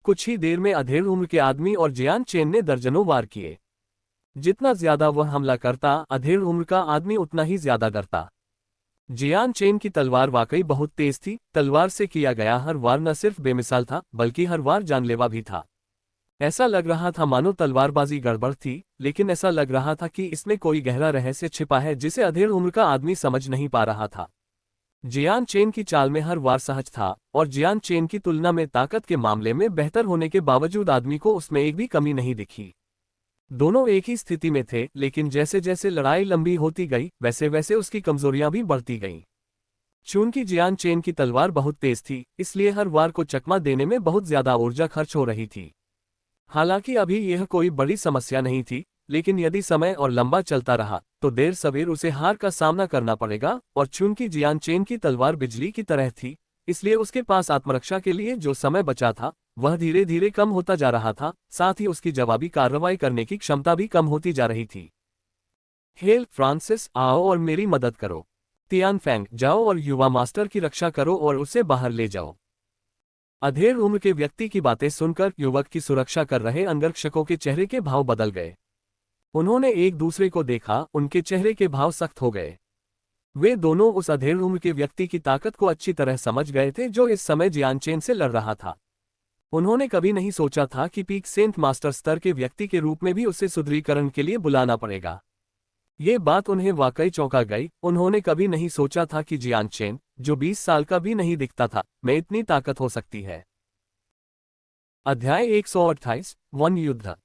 A: कुछ ही देर में अधेड़ उम्र के आदमी और जियान चेन ने दर्जनों वार किए। जितना ज्यादा वह हमला करता, अधेड़ उम्र का आदमी उतना ही ज्यादा डरता। जियान चेन की तलवार वाकई बहुत तेज थी। तलवार से किया गया हर वार न सिर्फ बेमिसाल था, बल्कि हर वार जानलेवा भी था। ऐसा लग रहा था मानो तलवारबाजी गड़बड़ थी, लेकिन ऐसा लग रहा था कि इसमें कोई गहरा रहस्य छिपा है जिसे अधेड़ उम्र का आदमी समझ नहीं पा रहा था। जियान चेन की चाल में हर वार सहज था और जियान चेन की तुलना में ताकत के मामले में बेहतर होने के बावजूद आदमी को उसमें एक भी कमी नहीं दिखी। दोनों एक ही स्थिति में थे, लेकिन जैसे जैसे लड़ाई लंबी होती गई वैसे वैसे उसकी कमजोरियां भी बढ़ती गईं। चूंकि जियान चेन की तलवार बहुत तेज थी, इसलिए हर वार को चकमा देने में बहुत ज्यादा ऊर्जा खर्च हो रही थी। हालांकि अभी यह कोई बड़ी समस्या नहीं थी, लेकिन यदि समय और लंबा चलता रहा तो देर सवेर उसे हार का सामना करना पड़ेगा। और चूंकि जियान चेन की तलवार बिजली की तरह थी, इसलिए उसके पास आत्मरक्षा के लिए जो समय बचा था वह धीरे धीरे कम होता जा रहा था। साथ ही उसकी जवाबी कार्रवाई करने की क्षमता भी कम होती जा रही थी। हेल फ्रांसिस, आओ और मेरी मदद करो। तियान फैंग, जाओ और युवा मास्टर की रक्षा करो और उसे बाहर ले जाओ। अधेड़ उम्र के व्यक्ति की बातें सुनकर युवक की सुरक्षा कर रहे अंगरक्षकों के चेहरे के भाव बदल गए। उन्होंने एक दूसरे को देखा, उनके चेहरे के भाव सख्त हो गए। वे दोनों उस अधेड़ उम्र के व्यक्ति की ताकत को अच्छी तरह समझ गए थे जो इस समय जियान चेन से लड़ रहा था। उन्होंने कभी नहीं सोचा था कि पीक सेंट मास्टर स्तर के व्यक्ति के रूप में भी उसे सुदृढ़ीकरण के लिए बुलाना पड़ेगा। ये बात उन्हें वाकई चौंका गई। उन्होंने कभी नहीं सोचा था कि जियान चेन, जो 20 साल का भी नहीं दिखता था, में इतनी ताकत हो सकती है। अध्याय 128 वन युद्ध।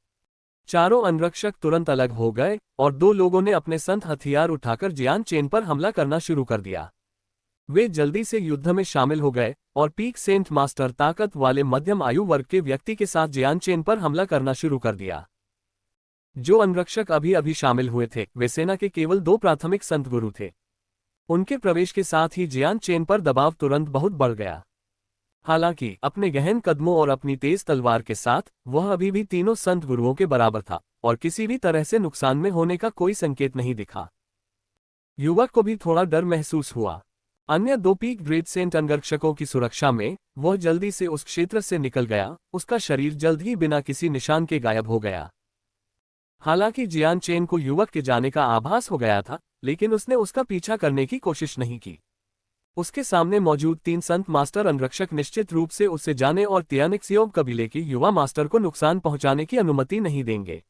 A: चारों अंगरक्षक तुरंत अलग हो गए और 2 लोगों ने अपने संत हथियार उठाकर जियान चेन पर हमला करना शुरू कर दिया। वे जल्दी से युद्ध में शामिल हो गए और पीक सेंट मास्टर ताकत वाले मध्यम आयु वर्ग के व्यक्ति के साथ जियान चेन पर हमला करना शुरू कर दिया। जो अंगरक्षक अभी अभी शामिल हुए थे वे सेना के केवल 2 प्राथमिक संत गुरु थे। उनके प्रवेश के साथ ही जियान चेन पर दबाव तुरंत बहुत बढ़ गया। हालांकि अपने गहन कदमों और अपनी तेज तलवार के साथ वह अभी भी तीनों संत गुरुओं के बराबर था और किसी भी तरह से नुकसान में होने का कोई संकेत नहीं दिखा। युवक को भी थोड़ा डर महसूस हुआ। अन्य 2 पीक ग्रेड सेंट अंगरक्षकों की सुरक्षा में वह जल्दी से उस क्षेत्र से निकल गया। उसका शरीर जल्द ही बिना किसी निशान के गायब हो गया। हालांकि जियान चेन को युवक के जाने का आभास हो गया था, लेकिन उसने उसका पीछा करने की कोशिश नहीं की। उसके सामने मौजूद 3 संत मास्टर अंगरक्षक निश्चित रूप से उससे जाने और तियानिक्सियोव कबीले के युवा मास्टर को नुकसान पहुंचाने की अनुमति नहीं देंगे।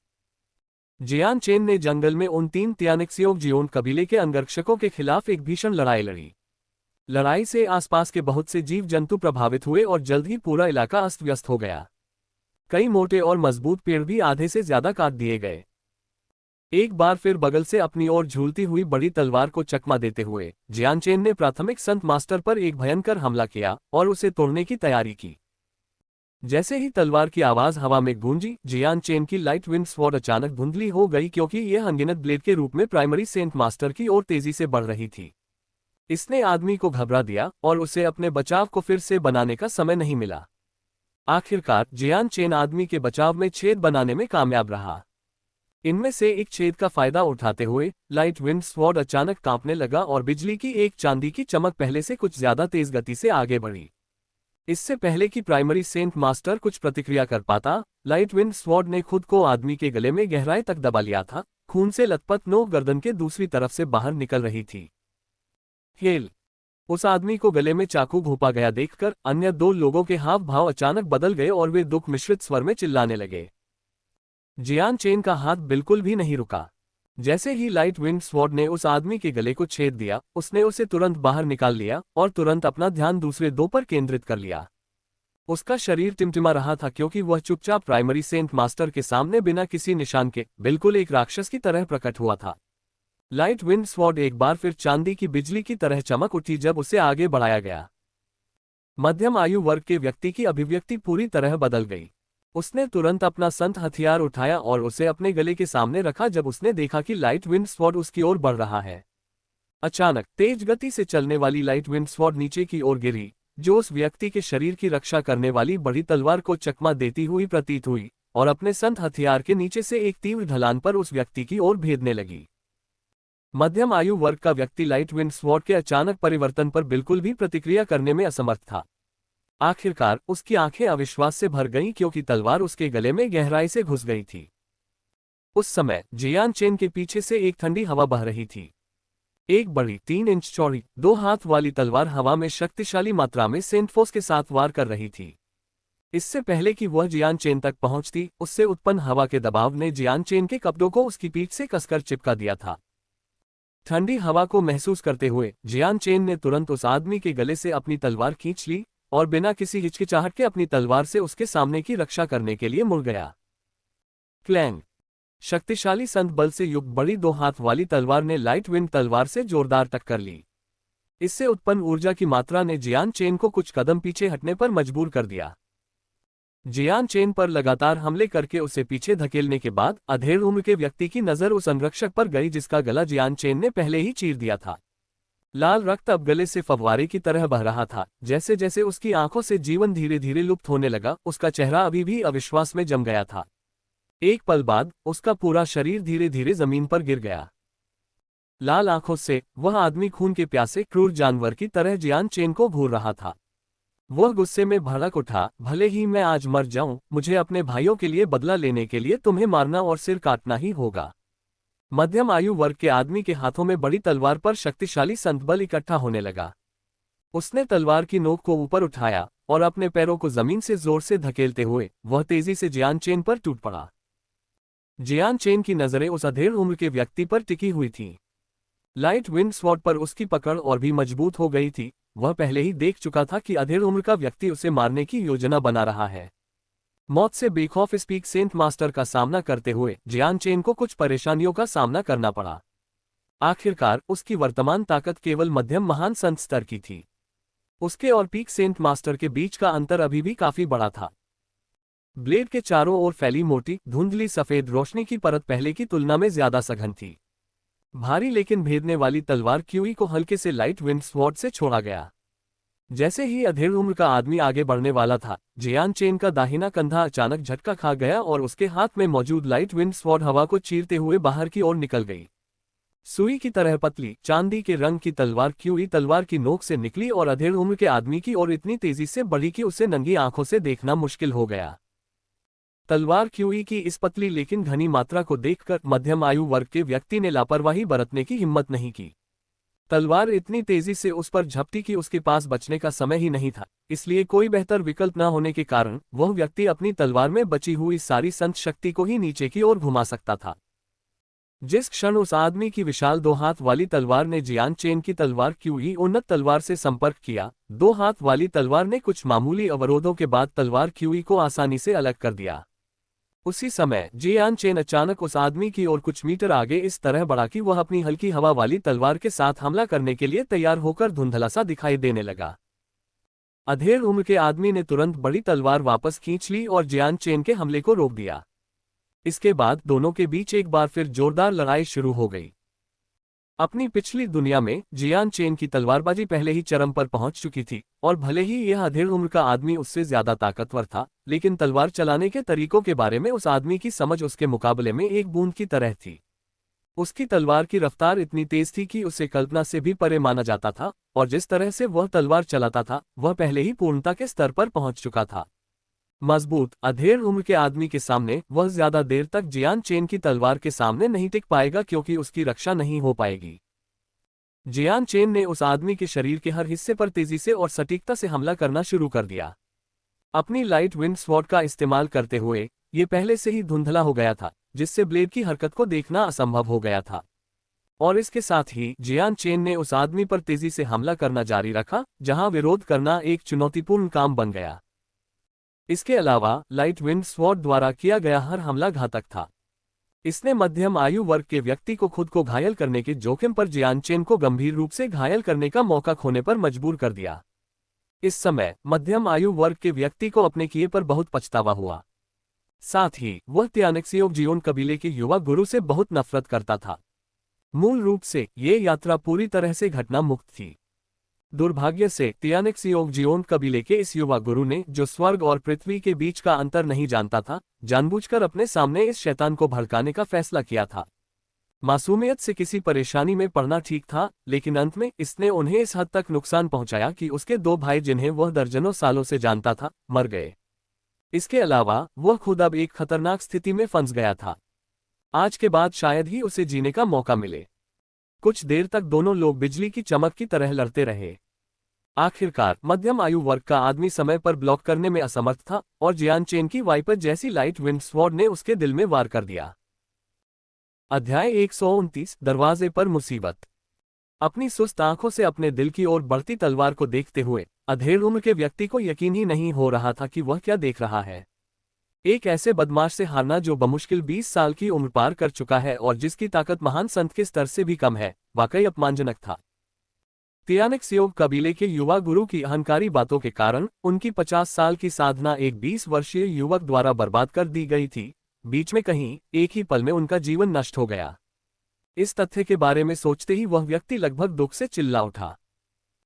A: जियान चेन ने जंगल में उन 3 तियानिक्सियोव जियोन कबीले के अंगरक्षकों के खिलाफ एक भीषण लड़ाई लड़ी। लड़ाई से आसपास के बहुत से जीव जंतु प्रभावित हुए और जल्द ही पूरा इलाका अस्त व्यस्त हो गया। कई मोटे और मजबूत पेड़ भी आधे से ज्यादा काट दिए गए। एक बार फिर बगल से अपनी ओर झूलती हुई बड़ी तलवार को चकमा देते हुए जियान चेन ने प्राथमिक संत मास्टर पर एक भयंकर हमला किया और उसे तोड़ने की तैयारी की। जैसे ही तलवार की आवाज हवा में गूंजी, जियान चेन की लाइट विंड स्वॉर्ड अचानक धुंधली हो गई क्योंकि यह अनगिनत ब्लेड के रूप में प्राइमरी सेंट मास्टर की ओर तेजी से बढ़ रही थी। इसने आदमी को घबरा दिया और उसे अपने बचाव को फिर से बनाने का समय नहीं मिला। आखिरकार जियान चेन आदमी के बचाव में छेद बनाने में कामयाब रहा। इनमें से एक छेद का फायदा उठाते हुए लाइट विंड स्वॉर्ड अचानक कांपने लगा और बिजली की एक चांदी की चमक पहले से कुछ ज्यादा तेज गति से आगे बढ़ी। इससे पहले कि प्राइमरी सेंट मास्टर कुछ प्रतिक्रिया कर पाता, लाइट विंड स्वॉर्ड ने खुद को आदमी के गले में गहराई तक दबा लिया था। खून से लथपथ नोक गर्दन के दूसरी तरफ से बाहर निकल रही थी। हेल! उस आदमी को गले में चाकू घोंपा गया देखकर अन्य 2 लोगों के हाव भाव अचानक बदल गए और वे दुख मिश्रित स्वर में चिल्लाने लगे। जियान चेन का हाथ बिल्कुल भी नहीं रुका। जैसे ही लाइट विंड स्वॉर्ड ने उस आदमी के गले को छेद दिया, उसने उसे तुरंत बाहर निकाल लिया और तुरंत अपना ध्यान दूसरे 2 पर केंद्रित कर लिया। उसका शरीर टिमटिमा रहा था क्योंकि वह चुपचाप प्राइमरी सेंट मास्टर के सामने बिना किसी निशान के बिल्कुल एक राक्षस की तरह प्रकट हुआ था। लाइट विंड स्वॉर्ड एक बार फिर चांदी की बिजली की तरह चमक उठी जब उसे आगे बढ़ाया गया। मध्यम आयु वर्ग के व्यक्ति की अभिव्यक्ति पूरी तरह बदल गई। उसने तुरंत अपना संत हथियार उठाया और उसे अपने गले के सामने रखा जब उसने देखा कि लाइट विंड स्वॉर्ड उसकी ओर बढ़ रहा है। अचानक तेज गति से चलने वाली लाइट विंड स्वॉर्ड नीचे की ओर गिरी, जो उस व्यक्ति के शरीर की रक्षा करने वाली बड़ी तलवार को चकमा देती हुई प्रतीत हुई और अपने संत हथियार के नीचे से एक तीव्र ढलान पर उस व्यक्ति की ओर भेदने लगी। मध्यम आयु वर्ग का व्यक्ति लाइट विंड स्वॉर्ड के अचानक परिवर्तन पर बिल्कुल भी प्रतिक्रिया करने में असमर्थ था। आखिरकार उसकी आंखें अविश्वास से भर गईं क्योंकि तलवार उसके गले में गहराई से घुस गई थी। उस समय जियान चेन के पीछे से एक ठंडी हवा बह रही थी। एक बड़ी 3 इंच चौड़ी 2 हाथ वाली तलवार हवा में शक्तिशाली मात्रा में सेंट फोर्स के साथ वार कर रही थी। इससे पहले कि वह जियान चेन तक पहुंचती, उससे उत्पन्न हवा के दबाव ने जियान चेन के कपड़ों को उसकी पीठ से कसकर चिपका दिया था। ठंडी हवा को महसूस करते हुए जियान चेन ने तुरंत उस आदमी के गले से अपनी तलवार खींच ली और बिना किसी हिचकिचाहट के अपनी तलवार से उसके सामने की रक्षा करने के लिए मुड़ गया। क्लैंग! शक्तिशाली संत बल से युक्त बड़ी 2 हाथ वाली तलवार ने लाइट विंड तलवार से जोरदार टक्कर ली। इससे उत्पन्न ऊर्जा की मात्रा ने जियान चेन को कुछ कदम पीछे हटने पर मजबूर कर दिया। जियान चेन पर लगातार हमले करके उसे पीछे धकेलने के बाद अधेड़ उम्र के व्यक्ति की नजर उस अंगरक्षक पर गई जिसका गला जियान चेन ने पहले ही चीर दिया था। लाल रक्त अब गले से फव्वारे की तरह बह रहा था। जैसे जैसे उसकी आंखों से जीवन धीरे धीरे लुप्त होने लगा, उसका चेहरा अभी भी अविश्वास में जम गया था। एक पल बाद उसका पूरा शरीर धीरे धीरे जमीन पर गिर गया। लाल आंखों से वह आदमी खून के प्यासे क्रूर जानवर की तरह जियान चेन को घूर रहा था। वह गुस्से में भड़क उठा, भले ही मैं आज मर जाऊं, मुझे अपने भाइयों के लिए बदला लेने के लिए तुम्हें मारना और सिर काटना ही होगा। मध्यम आयु वर्ग के आदमी के हाथों में बड़ी तलवार पर शक्तिशाली संत बल इकट्ठा होने लगा। उसने तलवार की नोक को ऊपर उठाया और अपने पैरों को जमीन से जोर से धकेलते हुए वह तेजी से जियान चेन पर टूट पड़ा। जियान चेन की नजरें उस अधेड़ उम्र के व्यक्ति पर टिकी हुई थीं। लाइट विंड स्वॉर्ड पर उसकी पकड़ और भी मजबूत हो गई थी। वह पहले ही देख चुका था कि अधेड़ उम्र का व्यक्ति उसे मारने की योजना बना रहा है। मौत से बेखौफ इस पीक सेंट मास्टर का सामना करते हुए जियान चेन को कुछ परेशानियों का सामना करना पड़ा। आखिरकार उसकी वर्तमान ताकत केवल मध्यम महान संत स्तर की थी। उसके और पीक सेंट मास्टर के बीच का अंतर अभी भी काफी बड़ा था। ब्लेड के चारों ओर फैली मोटी धुंधली सफेद रोशनी की परत पहले की तुलना में ज्यादा सघन थी। भारी लेकिन भेदने वाली तलवार क्यूई को हल्के से लाइट विंड स्वॉर्ड से छोड़ा गया। जैसे ही अधेड़ उम्र का आदमी आगे बढ़ने वाला था, जियान चेन का दाहिना कंधा अचानक झटका खा गया और उसके हाथ में मौजूद लाइट विंड स्वॉर्ड हवा को चीरते हुए बाहर की ओर निकल गई। सुई की तरह पतली चांदी के रंग की तलवार क्यूई तलवार की नोक से निकली और अधेड़ उम्र के आदमी की ओर इतनी तेजी से बढ़ी कि उसे नंगी आंखों से देखना मुश्किल हो गया। तलवार क्यूई की इस पतली लेकिन घनी मात्रा को देखकर मध्यम आयु वर्ग के व्यक्ति ने लापरवाही बरतने की हिम्मत नहीं की। तलवार इतनी तेजी से उस पर झपटी कि उसके पास बचने का समय ही नहीं था, इसलिए कोई बेहतर विकल्प न होने के कारण वह व्यक्ति अपनी तलवार में बची हुई सारी संत शक्ति को ही नीचे की ओर घुमा सकता था। जिस क्षण उस आदमी की विशाल दो हाथ वाली तलवार ने जियान चेन की तलवार क्यूई उन्नत तलवार से संपर्क किया, दो हाथ वाली तलवार ने कुछ मामूली अवरोधों के बाद तलवार क्यूई को आसानी से अलग कर दिया। उसी समय जियान चेन अचानक उस आदमी की ओर कुछ मीटर आगे इस तरह बढ़ा कि वह अपनी हल्की हवा वाली तलवार के साथ हमला करने के लिए तैयार होकर धुंधला सा दिखाई देने लगा। अधेड़ उम्र के आदमी ने तुरंत बड़ी तलवार वापस खींच ली और जियान चेन के हमले को रोक दिया। इसके बाद दोनों के बीच एक बार फिर जोरदार लड़ाई शुरू हो गई। अपनी पिछली दुनिया में जियान चेन की तलवारबाजी पहले ही चरम पर पहुंच चुकी थी और भले ही यह अधेड़ उम्र का आदमी उससे ज्यादा ताकतवर था, लेकिन तलवार चलाने के तरीकों के बारे में उस आदमी की समझ उसके मुकाबले में एक बूंद की तरह थी। उसकी तलवार की रफ्तार इतनी तेज थी कि उसे कल्पना से भी परे माना जाता था और जिस तरह से वह तलवार चलाता था वह पहले ही पूर्णता के स्तर पर पहुंच चुका था। मजबूत अधेड़ उम्र के आदमी के सामने वह ज्यादा देर तक जियान चेन की तलवार के सामने नहीं टिक पाएगा क्योंकि उसकी रक्षा नहीं हो पाएगी। जियान चेन ने उस आदमी के शरीर के हर हिस्से पर तेजी से और सटीकता से हमला करना शुरू कर दिया। अपनी लाइट विंड स्वॉर्ड का इस्तेमाल करते हुए ये पहले से ही धुंधला हो गया था, जिससे ब्लेड की हरकत को देखना असंभव हो गया था। और इसके साथ ही जियान चेन ने उस आदमी पर तेजी से हमला करना जारी रखा, जहां विरोध करना एक चुनौतीपूर्ण काम बन गया। इसके अलावा लाइट विंड स्वॉर्ड द्वारा किया गया हर हमला घातक था। इसने मध्यम आयु वर्ग के व्यक्ति को खुद को घायल करने के जोखिम पर जियान चेन को गंभीर रूप से घायल करने का मौका खोने पर मजबूर कर दिया। इस समय मध्यम आयु वर्ग के व्यक्ति को अपने किए पर बहुत पछतावा हुआ। साथ ही वह त्यानेक्सियोग जियोन कबीले के युवा गुरु से बहुत नफरत करता था। मूल रूप से ये यात्रा पूरी तरह से घटना मुक्त थी। दुर्भाग्य से त्यानेक्सियोग जियोन कबीले के इस युवा गुरु ने, जो स्वर्ग और पृथ्वी के बीच का अंतर नहीं जानता था, जानबूझकर अपने सामने इस शैतान को भड़काने का फैसला किया था। मासूमियत से किसी परेशानी में पड़ना ठीक था, लेकिन अंत में इसने उन्हें इस हद तक नुकसान पहुंचाया कि उसके दो भाई जिन्हें वह दर्जनों सालों से जानता था, मर गए। इसके अलावा वह खुद अब एक खतरनाक स्थिति में फंस गया था। आज के बाद शायद ही उसे जीने का मौका मिले। कुछ देर तक दोनों लोग बिजली की चमक की तरह लड़ते रहे। आखिरकार मध्यम आयु वर्ग का आदमी समय पर ब्लॉक करने में असमर्थ था और जियान चेन की वाइपर जैसी लाइट विंड स्वॉर्ड ने उसके दिल में वार कर दिया। अध्याय 129 दरवाजे पर मुसीबत। अपनी सुस्त आंखों से अपने दिल की ओर बढ़ती तलवार को देखते हुए अधेड़ उम्र के व्यक्ति को यकीन ही नहीं हो रहा था कि वह क्या देख रहा है। एक ऐसे बदमाश से हारना जो बमुश्किल 20 साल की उम्र पार कर चुका है और जिसकी ताकत महान संत के स्तर से भी कम है, वाकई अपमानजनक था। त्यानेक्सियोग कबीले के युवा गुरु की अहंकारी बातों के कारण उनकी 50 साल की साधना एक 20 वर्षीय युवक द्वारा बर्बाद कर दी गई थी। बीच में कहीं एक ही पल में उनका जीवन नष्ट हो गया। इस तथ्य के बारे में सोचते ही वह व्यक्ति लगभग दुख से चिल्ला उठा।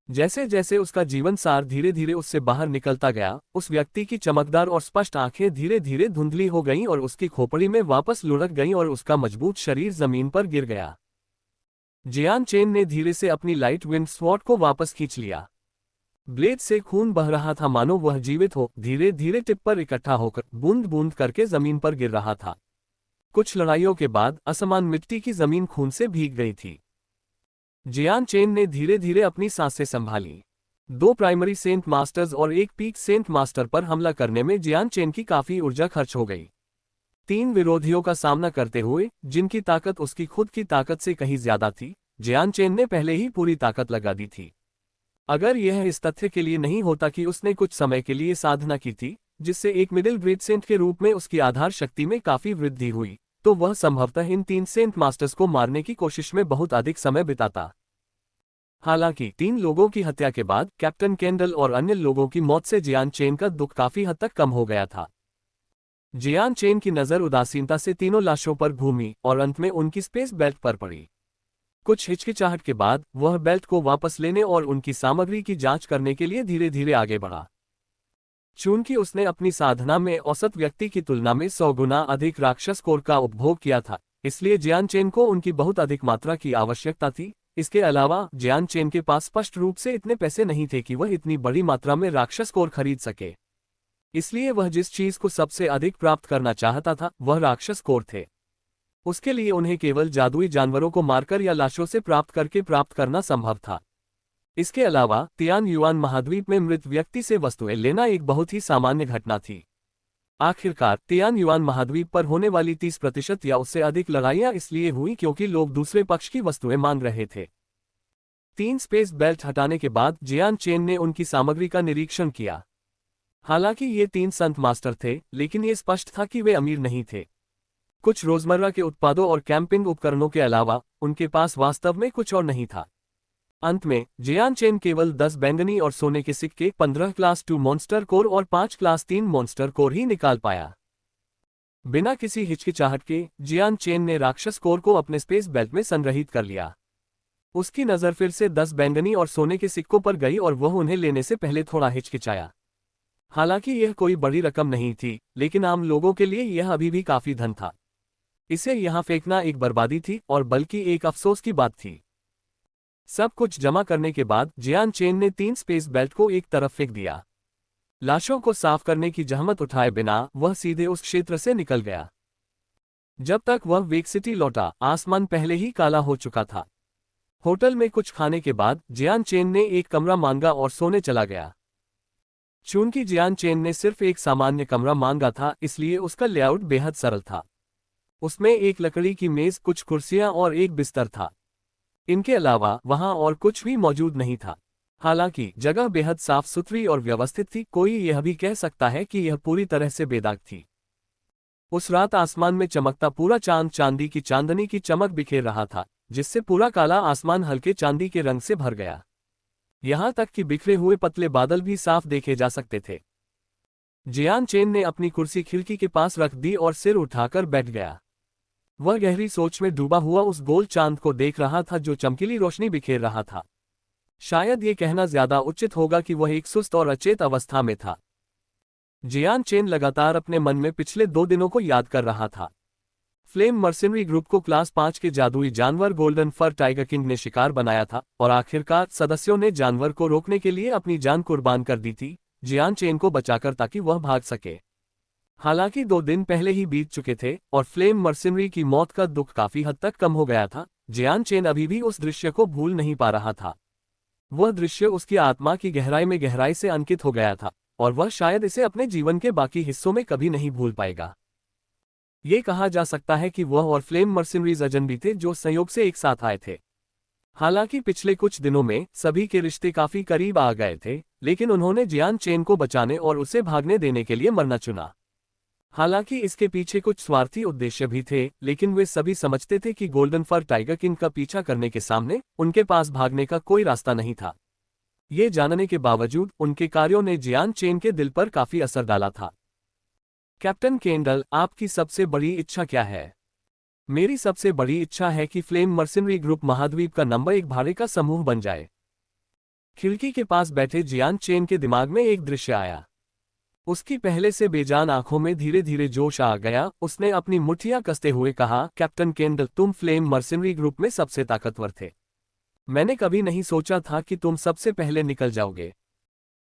A: जैसे जैसे उसका जीवन सार धीरे धीरे उससे बाहर निकलता गया, उस व्यक्ति की चमकदार और स्पष्ट आंखें धीरे धीरे धुंधली हो गईं और उसकी खोपड़ी में वापस लुढ़क गईं और उसका मजबूत शरीर जमीन पर गिर गया। जियान चेन ने धीरे से अपनी लाइट विंड स्वॉर्ड को वापस खींच लिया। ब्लेड से खून बह रहा था, मानो वह जीवित हो धीरे धीरे टिप पर इकट्ठा होकर बूंद बूंद करके जमीन पर गिर रहा था। कुछ लड़ाइयों के बाद असमान मिट्टी की जमीन खून से भीग गई थी। जियान चेन ने धीरे धीरे अपनी सांसें संभाली। 2 प्राइमरी सेंट मास्टर्स और एक पीक सेंट मास्टर पर हमला करने में जियान चेन की काफी ऊर्जा खर्च हो गई। 3 विरोधियों का सामना करते हुए, जिनकी ताकत उसकी खुद की ताकत से कहीं ज्यादा थी, जियान चेन ने पहले ही पूरी ताकत लगा दी थी। अगर यह इस तथ्य के लिए नहीं होता कि उसने कुछ समय के लिए साधना की थी, जिससे एक मिडिल ग्रेड सेंट के रूप में उसकी आधार शक्ति में काफी वृद्धि हुई, तो वह संभवतः इन 3 सेंट मास्टर्स को मारने की कोशिश में बहुत अधिक समय बिताता। हालांकि 3 लोगों की हत्या के बाद कैप्टन केंडल और अन्य लोगों की मौत से जियान चेन का दुख काफी हद तक कम हो गया था। जियान चेन की नजर उदासीनता से तीनों लाशों पर घूमी और अंत में उनकी स्पेस बेल्ट पर पड़ी। कुछ हिचकिचाहट के बाद वह बेल्ट को वापस लेने और उनकी सामग्री की जांच करने के लिए धीरे धीरे आगे बढ़ा। चूंकि उसने अपनी साधना में औसत व्यक्ति की तुलना में 100 गुना अधिक राक्षस कोर का उपभोग किया था, इसलिए जियान चेन को उनकी बहुत अधिक मात्रा की आवश्यकता थी। इसके अलावा जियान चेन के पास स्पष्ट रूप से इतने पैसे नहीं थे कि वह इतनी बड़ी मात्रा में राक्षस कोर खरीद सके। इसलिए वह जिस चीज को सबसे अधिक प्राप्त करना चाहता था वह राक्षस कोर थे। उसके लिए उन्हें केवल जादुई जानवरों को मारकर या लाशों से प्राप्त करना संभव था। इसके अलावा तियान युआन महाद्वीप में मृत व्यक्ति से वस्तुएं लेना एक बहुत ही सामान्य घटना थी। आखिरकार तियान युआन महाद्वीप पर होने वाली 30% या उससे अधिक लड़ाइयां इसलिए हुई क्योंकि लोग दूसरे पक्ष की वस्तुएं मांग रहे थे। 3 स्पेस बेल्ट हटाने के बाद जियान चेन ने उनकी सामग्री का निरीक्षण किया। हालांकि ये 3 संत मास्टर थे, लेकिन ये स्पष्ट था कि वे अमीर नहीं थे। कुछ रोजमर्रा के उत्पादों और कैंपिंग उपकरणों के अलावा उनके पास वास्तव में कुछ और नहीं था। अंत में जियान चेन केवल 10 बैंगनी और सोने के सिक्के, 15 क्लास 2 मॉन्स्टर कोर और 5 क्लास 3 मॉन्स्टर कोर ही निकाल पाया। बिना किसी हिचकिचाहट के जियान चेन ने राक्षस कोर को अपने स्पेस बेल्ट में संग्रहित कर लिया। उसकी नजर फिर से 10 बैंगनी और सोने के सिक्कों पर गई और वह उन्हें लेने से पहले थोड़ा हिचकिचाया। हालांकि यह कोई बड़ी रकम नहीं थी, लेकिन आम लोगों के लिए यह अभी भी काफी धन था। इसे यहां फेंकना एक बर्बादी थी और बल्कि एक अफसोस की बात थी। सब कुछ जमा करने के बाद जियान चेन ने 3 स्पेस बेल्ट को एक तरफ फेंक दिया। लाशों को साफ करने की जहमत उठाए बिना वह सीधे उस क्षेत्र से निकल गया। जब तक वह वेक सिटी लौटा, आसमान पहले ही काला हो चुका था। होटल में कुछ खाने के बाद जियान चेन ने एक कमरा मांगा और सोने चला गया। चूंकि जियान चेन ने सिर्फ एक सामान्य कमरा मांगा था, इसलिए उसका लेआउट बेहद सरल था। उसमें एक लकड़ी की मेज, कुछ कुर्सियां और एक बिस्तर था। इनके अलावा वहां और कुछ भी मौजूद नहीं था। हालांकि जगह बेहद साफ सुथरी और व्यवस्थित थी। कोई यह भी कह सकता है कि यह पूरी तरह से बेदाग थी। उस रात आसमान में चमकता पूरा चांद चांदी की चांदनी की चमक बिखेर रहा था, जिससे पूरा काला आसमान हल्के चांदी के रंग से भर गया। यहां तक कि बिखरे हुए पतले बादल भी साफ देखे जा सकते थे। जियान चेन ने अपनी कुर्सी खिड़की के पास रख दी और सिर उठाकर बैठ गया। वह गहरी सोच में डूबा हुआ उस गोल चांद को देख रहा था जो चमकीली रोशनी बिखेर रहा था। शायद ये कहना ज्यादा उचित होगा कि वह एक सुस्त और अचेत अवस्था में था। जियान चेन लगातार अपने मन में पिछले 2 दिनों को याद कर रहा था। फ्लेम मर्सिनरी ग्रुप को क्लास 5 के जादुई जानवर गोल्डन फर टाइगर किंग ने शिकार बनाया था और आखिरकार सदस्यों ने जानवर को रोकने के लिए अपनी जान कुर्बान कर दी थी, जियान चेन को बचाकर, ताकि वह भाग सके। हालांकि 2 दिन पहले ही बीत चुके थे और फ्लेम मर्सिनरी की मौत का दुख काफी हद तक कम हो गया था। जियान चेन अभी भी उस दृश्य को भूल नहीं पा रहा था। वह दृश्य उसकी आत्मा की गहराई से अंकित हो गया था और वह शायद इसे अपने जीवन के बाकी हिस्सों में कभी नहीं भूल पाएगा। ये कहा जा सकता है कि वह और फ्लेम मर्सिनरीज अजनबी थे जो संयोग से एक साथ आए थे। हालांकि पिछले कुछ दिनों में सभी के रिश्ते काफी करीब आ गए थे, लेकिन उन्होंने जियान चेन को बचाने और उसे भागने देने के लिए मरना चुना। हालांकि इसके पीछे कुछ स्वार्थी उद्देश्य भी थे, लेकिन वे सभी समझते थे कि गोल्डन फर टाइगर किंग का पीछा करने के सामने उनके पास भागने का कोई रास्ता नहीं था। ये जानने के बावजूद उनके कार्यों ने जियान चेन के दिल पर काफी असर डाला था। कैप्टन केंडल, आपकी सबसे बड़ी इच्छा क्या है? मेरी सबसे बड़ी इच्छा है कि फ्लेम मर्सिनरी ग्रुप महाद्वीप का नंबर 1 भाड़े का समूह बन जाए। खिड़की के पास बैठे जियान चेन के दिमाग में एक दृश्य आया। उसकी पहले से बेजान आंखों में धीरे धीरे जोश आ गया। उसने अपनी मुट्ठियां कसते हुए कहा, कैप्टन केंडल, तुम फ्लेम मर्सिनरी ग्रुप में सबसे ताकतवर थे। मैंने कभी नहीं सोचा था कि तुम सबसे पहले निकल जाओगे।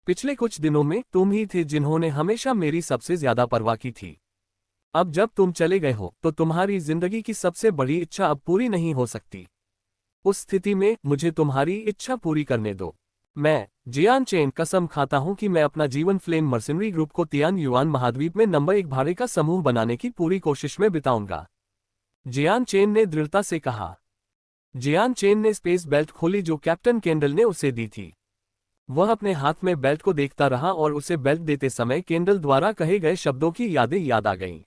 A: पिछले कुछ दिनों में तुम ही थे जिन्होंने हमेशा मेरी सबसे ज्यादा परवाह की थी। अब जब तुम चले गए हो तो तुम्हारी जिंदगी की सबसे बड़ी इच्छा अब पूरी नहीं हो सकती। उस स्थिति में मुझे तुम्हारी इच्छा पूरी करने दो। मैं, जियान चेन, कसम खाता हूं कि मैं अपना जीवन फ्लेम मर्सिनरी ग्रुप को तियान युआन महाद्वीप में नंबर 1 भाड़े का समूह बनाने की पूरी कोशिश में बिताऊंगा, जियान चेन ने दृढ़ता से कहा। जियान चेन ने स्पेस बेल्ट खोली जो कैप्टन केंडल ने उसे दी थी। वह अपने हाथ में बेल्ट को देखता रहा और उसे बेल्ट देते समय केंडल द्वारा कहे गए शब्दों की यादें याद आ गईं।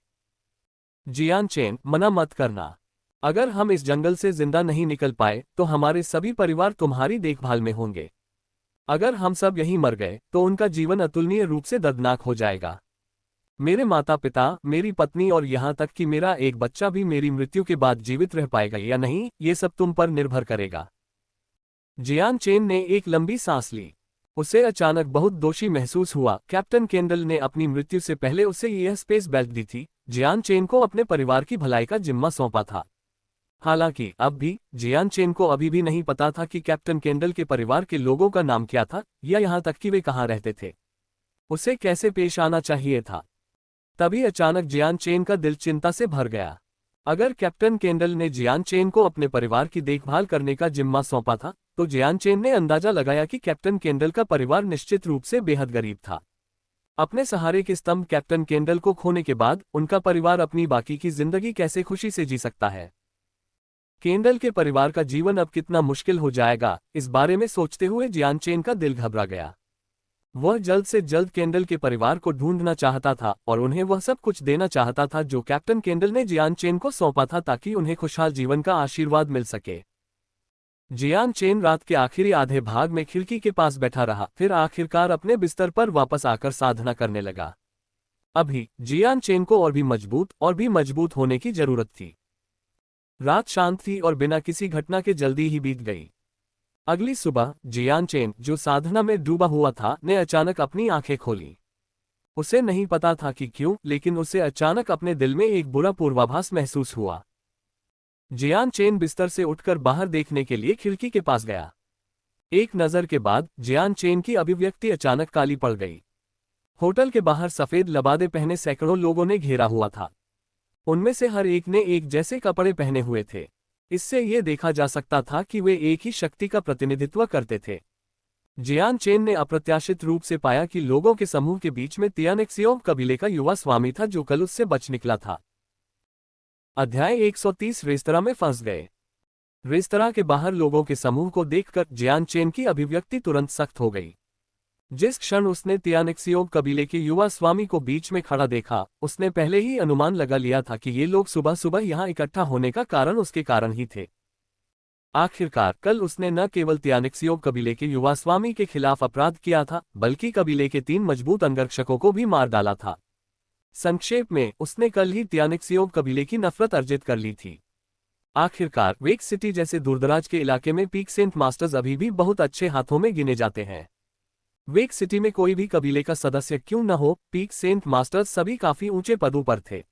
A: जियान चेन, मना मत करना। अगर हम इस जंगल से जिंदा नहीं निकल पाए तो हमारे सभी परिवार तुम्हारी देखभाल में होंगे। अगर हम सब यहीं मर गए तो उनका जीवन अतुलनीय रूप से दर्दनाक हो जाएगा। मेरे माता पिता, मेरी पत्नी और यहाँ तक कि मेरा एक बच्चा भी मेरी मृत्यु के बाद जीवित रह पाएगा या नहीं, ये सब तुम पर निर्भर करेगा। जियान चेन ने एक लंबी सांस ली। उसे अचानक बहुत दोषी महसूस हुआ। कैप्टन केंडल ने अपनी मृत्यु से पहले उसे यह स्पेस बेल्ट दी थी, जियान चेन को अपने परिवार की भलाई का जिम्मा सौंपा था। हालांकि अब भी जियान चेन को अभी भी नहीं पता था कि कैप्टन केंडल के परिवार के लोगों का नाम क्या था, या यहाँ तक कि वे कहाँ रहते थे। उसे कैसे पेश आना चाहिए था। तभी अचानक जियान चेन का दिल चिंता से भर गया। अगर कैप्टन केंडल ने जियान चेन को अपने परिवार की देखभाल करने का जिम्मा सौंपा था, तो जियान चेन ने अंदाजा लगाया कि कैप्टन केंडल का परिवार निश्चित रूप से बेहद गरीब था। अपने सहारे के स्तंभ कैप्टन केंडल को खोने के बाद उनका परिवार अपनी बाकी की जिंदगी कैसे खुशी से जी सकता है। केंडल के परिवार का जीवन अब कितना मुश्किल हो जाएगा, इस बारे में सोचते हुए जियान चेन का दिल घबरा गया। वह जल्द से जल्द केंडल के परिवार को ढूंढना चाहता था और उन्हें वह सब कुछ देना चाहता था जो कैप्टन केंडल ने जियान चेन को सौंपा था, ताकि उन्हें खुशहाल जीवन का आशीर्वाद मिल सके। जियान चेन रात के आखिरी आधे भाग में खिड़की के पास बैठा रहा, फिर आखिरकार अपने बिस्तर पर वापस आकर साधना करने लगा। अभी जियान चेन को और भी मजबूत होने की जरूरत थी। रात शांत थी और बिना किसी घटना के जल्दी ही बीत गई। अगली सुबह जियान चेन, जो साधना में डूबा हुआ था, ने अचानक अपनी आंखें खोली। उसे नहीं पता था कि क्यों, लेकिन उसे अचानक अपने दिल में एक बुरा पूर्वाभास महसूस हुआ। जियान चेन बिस्तर से उठकर बाहर देखने के लिए खिड़की के पास गया। एक नजर के बाद जियान चेन की अभिव्यक्ति अचानक काली पड़ गई। होटल के बाहर सफेद लबादे पहने सैकड़ों लोगों ने घेरा हुआ था। उनमें से हर एक ने एक जैसे कपड़े पहने हुए थे। इससे यह देखा जा सकता था कि वे एक ही शक्ति का प्रतिनिधित्व करते थे। जियान चेन ने अप्रत्याशित रूप से पाया कि लोगों के समूह के बीच में तियानेक्सियोव कबीले का युवा स्वामी था, जो कल उससे बच निकला था। अध्याय 130 रेस्तरां में फंस गए। रेस्तरां के बाहर लोगों के समूह को देखकर जियान चेन की अभिव्यक्ति तुरंत सख्त हो गई। जिस क्षण उसने तियानेक्सियोव कबीले के युवा स्वामी को बीच में खड़ा देखा, उसने पहले ही अनुमान लगा लिया था कि ये लोग सुबह सुबह यहाँ इकट्ठा होने का कारण उसके कारण ही थे। आखिरकार कल उसने न केवल तियानेक्सियोव कबीले के युवा स्वामी के खिलाफ अपराध किया था, बल्कि कबीले के 3 मजबूत अंगरक्षकों को भी मार डाला था। संक्षेप में, उसने कल ही तियानेक्सियोव कबीले की नफरत अर्जित कर ली थी। आखिरकार वेक सिटी जैसे दूरदराज के इलाके में पीक सेंट मास्टर्स अभी भी बहुत अच्छे हाथों में गिने जाते हैं। वेक सिटी में कोई भी कबीले का सदस्य क्यों न हो, पीक सेंट मास्टर्स सभी काफी ऊंचे पदों पर थे।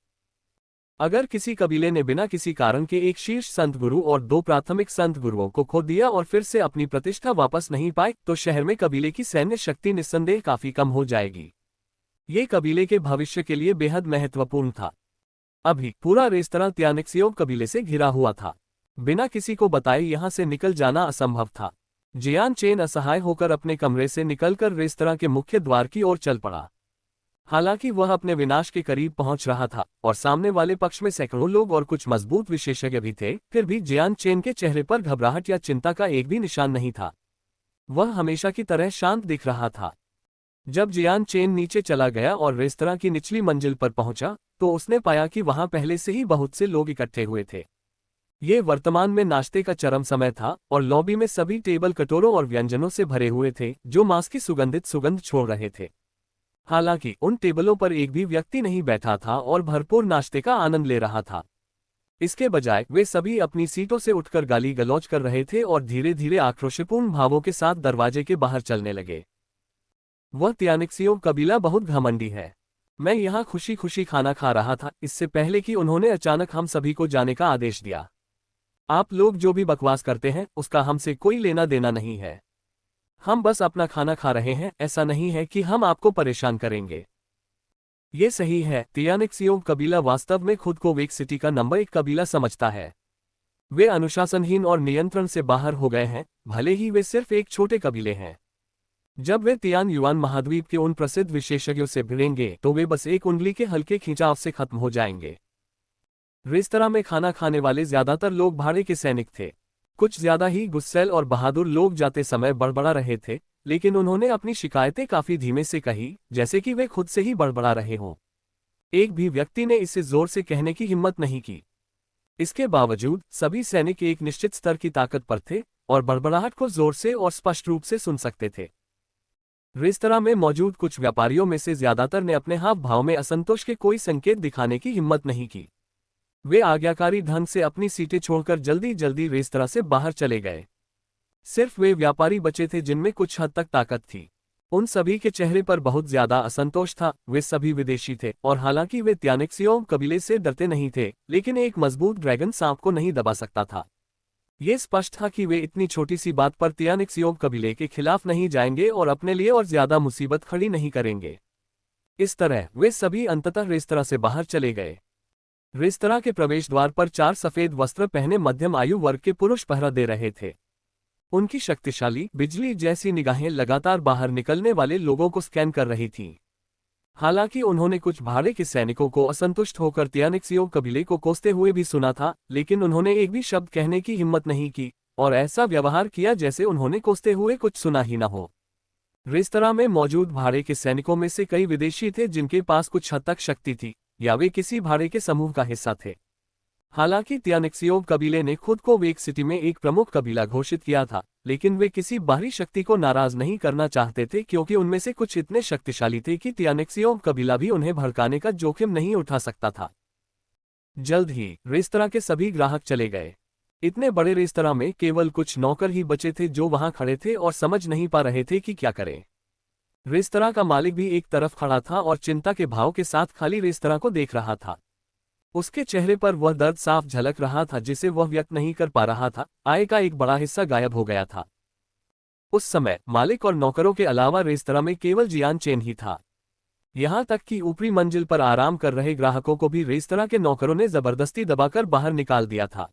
A: अगर किसी कबीले ने बिना किसी कारण के एक शीर्ष संत गुरु और 2 प्राथमिक संत गुरुओं को खो दिया और फिर से अपनी प्रतिष्ठा वापस नहीं पाए, तो शहर में कबीले की सैन्य शक्ति निस्संदेह काफी कम हो जाएगी। ये कबीले के भविष्य के लिए बेहद महत्वपूर्ण था। अभी पूरा रेस्तरां तियानेक्सियोव कबीले से घिरा हुआ था। बिना किसी को बताए यहां से निकल जाना असंभव था। जियान चेन असहाय होकर अपने कमरे से निकलकर रेस्तरां के मुख्य द्वार की ओर चल पड़ा। हालांकि वह अपने विनाश के करीब पहुंच रहा था और सामने वाले पक्ष में सैकड़ों लोग और कुछ मजबूत विशेषज्ञ भी थे, फिर भी जियान चेन के चेहरे पर घबराहट या चिंता का एक भी निशान नहीं था। वह हमेशा की तरह शांत दिख रहा था। जब जियान चेन नीचे चला गया और रेस्तरां की निचली मंजिल पर पहुंचा, तो उसने पाया कि वहां पहले से ही बहुत से लोग इकट्ठे हुए थे। ये वर्तमान में नाश्ते का चरम समय था और लॉबी में सभी टेबल कटोरों और व्यंजनों से भरे हुए थे, जो मांस की सुगंधित सुगंध छोड़ रहे थे। हालांकि उन टेबलों पर एक भी व्यक्ति नहीं बैठा था और भरपूर नाश्ते का आनंद ले रहा था। इसके बजाय वे सभी अपनी सीटों से उठकर गाली गलौज कर रहे थे और धीरे धीरे आक्रोशपूर्ण भावों के साथ दरवाजे के बाहर चलने लगे। वह तियानेक्सियोव कबीला बहुत घमंडी है। मैं यहाँ खुशी खुशी खाना खा रहा था, इससे पहले कि उन्होंने अचानक हम सभी को जाने का आदेश दिया। आप लोग जो भी बकवास करते हैं उसका हमसे कोई लेना देना नहीं है। हम बस अपना खाना खा रहे हैं, ऐसा नहीं है कि हम आपको परेशान करेंगे। ये सही है, तियानेक्सियोव कबीला वास्तव में खुद को वेक सिटी का नंबर 1 कबीला समझता है। वे अनुशासनहीन और नियंत्रण से बाहर हो गए हैं, भले ही वे सिर्फ एक छोटे कबीले हैं। जब वे तियान युआन महाद्वीप के उन प्रसिद्ध विशेषज्ञों से भिड़ेंगे तो वे बस एक उंगली के हल्के खिंचाव से खत्म हो जाएंगे। रेस्तरां में खाना खाने वाले ज्यादातर लोग भाड़े के सैनिक थे। कुछ ज्यादा ही गुस्सैल और बहादुर लोग जाते समय बड़बड़ा रहे थे, लेकिन उन्होंने अपनी शिकायतें काफी धीमे से कही, जैसे कि वे खुद से ही बड़बड़ा रहे हों। एक भी व्यक्ति ने इसे जोर से कहने की हिम्मत नहीं की। इसके बावजूद सभी सैनिक एक निश्चित स्तर की ताकत पर थे और बड़बड़ाहट को जोर से और स्पष्ट रूप से सुन सकते थे। रेस्तरां में मौजूद कुछ व्यापारियों में से ज्यादातर ने अपने हाव भाव में असंतोष के कोई संकेत दिखाने की हिम्मत नहीं की। वे आज्ञाकारी ढंग से अपनी सीटें छोड़कर जल्दी जल्दी रेस्तरां से बाहर चले गए। सिर्फ वे व्यापारी बचे थे जिनमें कुछ हद तक ताकत थी। उन सभी के चेहरे पर बहुत ज्यादा असंतोष था। वे सभी विदेशी थे और हालांकि वे त्यानिक्सियों कबीले से डरते नहीं थे, लेकिन एक मजबूत ड्रैगन सांप को नहीं दबा सकता था। ये स्पष्ट था कि वे इतनी छोटी सी बात पर त्यानिक्सियों कबीले के खिलाफ नहीं जाएंगे और अपने लिए और ज्यादा मुसीबत खड़ी नहीं करेंगे। इस तरह वे सभी अंततः रेस्तरां से बाहर चले गए। रेस्तरां के प्रवेश द्वार पर 4 सफेद वस्त्र पहने मध्यम आयु वर्ग के पुरुष पहरा दे रहे थे। उनकी शक्तिशाली बिजली जैसी निगाहें लगातार बाहर निकलने वाले लोगों को स्कैन कर रही थीं। हालांकि उन्होंने कुछ भाड़े के सैनिकों को असंतुष्ट होकर त्यानिक्सियों कबीले को कोसते हुए भी सुना था, लेकिन उन्होंने एक भी शब्द कहने की हिम्मत नहीं की और ऐसा व्यवहार किया जैसे उन्होंने कोसते हुए कुछ सुना ही न हो। रेस्तरां में मौजूद भाड़े के सैनिकों में से कई विदेशी थे जिनके पास कुछ हद तक शक्ति थी या वे किसी भाड़े के समूह का हिस्सा थे। हालांकि त्यानिक्सियों कबीले ने खुद को वेक सिटी में एक प्रमुख कबीला घोषित किया था, लेकिन वे किसी बाहरी शक्ति को नाराज नहीं करना चाहते थे क्योंकि उनमें से कुछ इतने शक्तिशाली थे कि त्यानिक्सियों कबीला भी उन्हें भड़काने का जोखिम नहीं उठा सकता था। जल्द ही रेस्तरां के सभी ग्राहक चले गए। इतने बड़े रेस्तरां में केवल कुछ नौकर ही बचे थे जो वहां खड़े थे और समझ नहीं पा रहे थे कि क्या करें। रेस्तरां का मालिक भी एक तरफ खड़ा था और चिंता के भाव के साथ खाली रेस्तरां को देख रहा था। उसके चेहरे पर वह दर्द साफ झलक रहा था जिसे वह व्यक्त नहीं कर पा रहा था। आय का एक बड़ा हिस्सा गायब हो गया था। उस समय मालिक और नौकरों के अलावा रेस्तरां में केवल जियान चेन ही था। यहां तक कि ऊपरी मंजिल पर आराम कर रहे ग्राहकों को भी रेस्तरां के नौकरों ने जबरदस्ती दबाकर बाहर निकाल दिया था।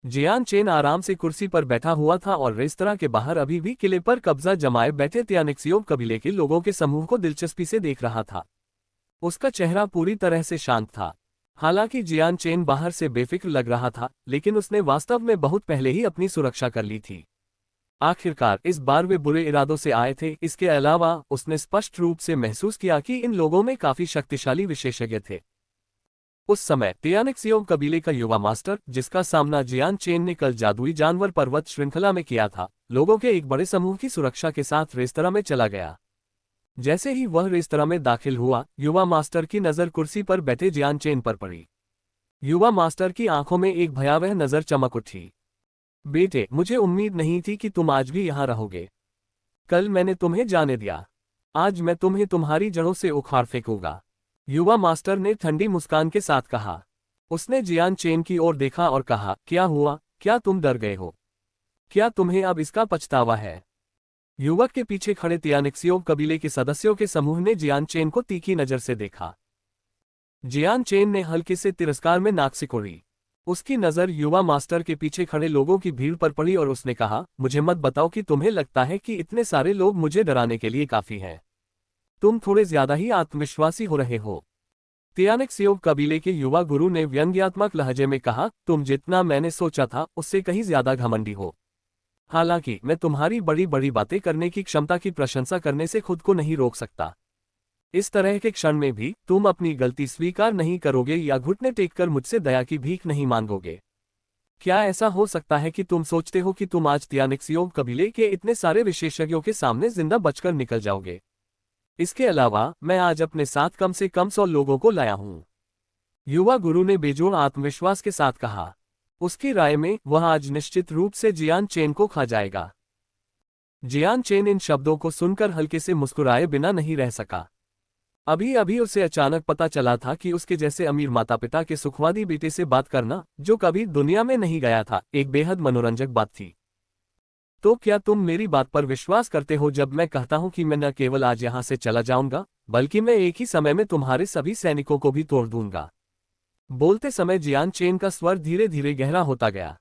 A: जियान चेन आराम से कुर्सी पर बैठा हुआ था और रेस्तरां के बाहर अभी भी किले पर कब्जा जमाए बैठे त्यानिक्सियों कबीले के लोगों के समूह को दिलचस्पी से देख रहा था। उसका चेहरा पूरी तरह से शांत था। हालांकि जियान चेन बाहर से बेफिक्र लग रहा था, लेकिन उसने वास्तव में बहुत पहले ही अपनी सुरक्षा कर ली थी। आखिरकार इस बार वे बुरे इरादों से आए थे। इसके अलावा उसने स्पष्ट रूप से महसूस किया कि इन लोगों में काफी शक्तिशाली विशेषज्ञ थे। उस समय त्यानिक्सियों कबीले का युवा मास्टर, जिसका सामना जियान चेन ने कल जादुई जानवर पर्वत श्रृंखला में किया था, लोगों के एक बड़े समूह की सुरक्षा के साथ रेस्तरां में चला गया। जैसे ही वह रेस्तरां में दाखिल हुआ, युवा मास्टर की नजर कुर्सी पर बैठे जियान चेन पर पड़ी। युवा मास्टर की आंखों में एक भयावह नजर चमक उठी। बेटे, मुझे उम्मीद नहीं थी कि तुम आज भी यहां रहोगे। कल मैंने तुम्हें जाने दिया, आज मैं तुम्हें तुम्हारी जड़ों से उखाड़ फेंकूंगा, युवा मास्टर ने ठंडी मुस्कान के साथ कहा। उसने जियान चेन की ओर देखा और कहा, क्या हुआ? क्या तुम डर गए हो? क्या तुम्हें अब इसका पछतावा है? युवक के पीछे खड़े त्यानिक्सियों कबीले के सदस्यों के समूह ने जियान चेन को तीखी नजर से देखा। जियान चेन ने हल्के से तिरस्कार में नाक सिकोड़ी। उसकी नजर युवा मास्टर के पीछे खड़े लोगों की भीड़ पर पड़ी और उसने कहा, मुझे मत बताओ कि तुम्हें लगता है कि इतने सारे लोग मुझे डराने के लिए काफी हैं। तुम थोड़े ज्यादा ही आत्मविश्वासी हो रहे हो। त्यानिक्सियों कबीले के युवा गुरु ने व्यंग्यात्मक लहजे में कहा, तुम जितना मैंने सोचा था उससे कहीं ज्यादा घमंडी हो। हालांकि मैं तुम्हारी बड़ी बड़ी बातें करने की क्षमता की प्रशंसा करने से खुद को नहीं रोक सकता। इस तरह के क्षण में भी तुम अपनी गलती स्वीकार नहीं करोगे या घुटने टेककर मुझसे दया की भीख नहीं मांगोगे। क्या ऐसा हो सकता है कि तुम सोचते हो कि तुम आज त्यानिक्सियों कबीले के इतने सारे विशेषज्ञों के सामने जिंदा बचकर निकल जाओगे? इसके अलावा मैं आज अपने साथ कम से कम 100 लोगों को लाया हूं, युवा गुरु ने बेजोड़ आत्मविश्वास के साथ कहा। उसकी राय में वह आज निश्चित रूप से जियान चेन को खा जाएगा। जियान चेन इन शब्दों को सुनकर हल्के से मुस्कुराए बिना नहीं रह सका। अभी अभी उसे अचानक पता चला था कि उसके जैसे अमीर माता पिता के सुखवादी बेटे से बात करना, जो कभी दुनिया में नहीं गया था, एक बेहद मनोरंजक बात थी। तो क्या तुम मेरी बात पर विश्वास करते हो जब मैं कहता हूं कि मैं न केवल आज यहां से चला जाऊंगा, बल्कि मैं एक ही समय में तुम्हारे सभी सैनिकों को भी तोड़ दूंगा? बोलते समय जियान चेन का स्वर धीरे धीरे गहरा होता गया।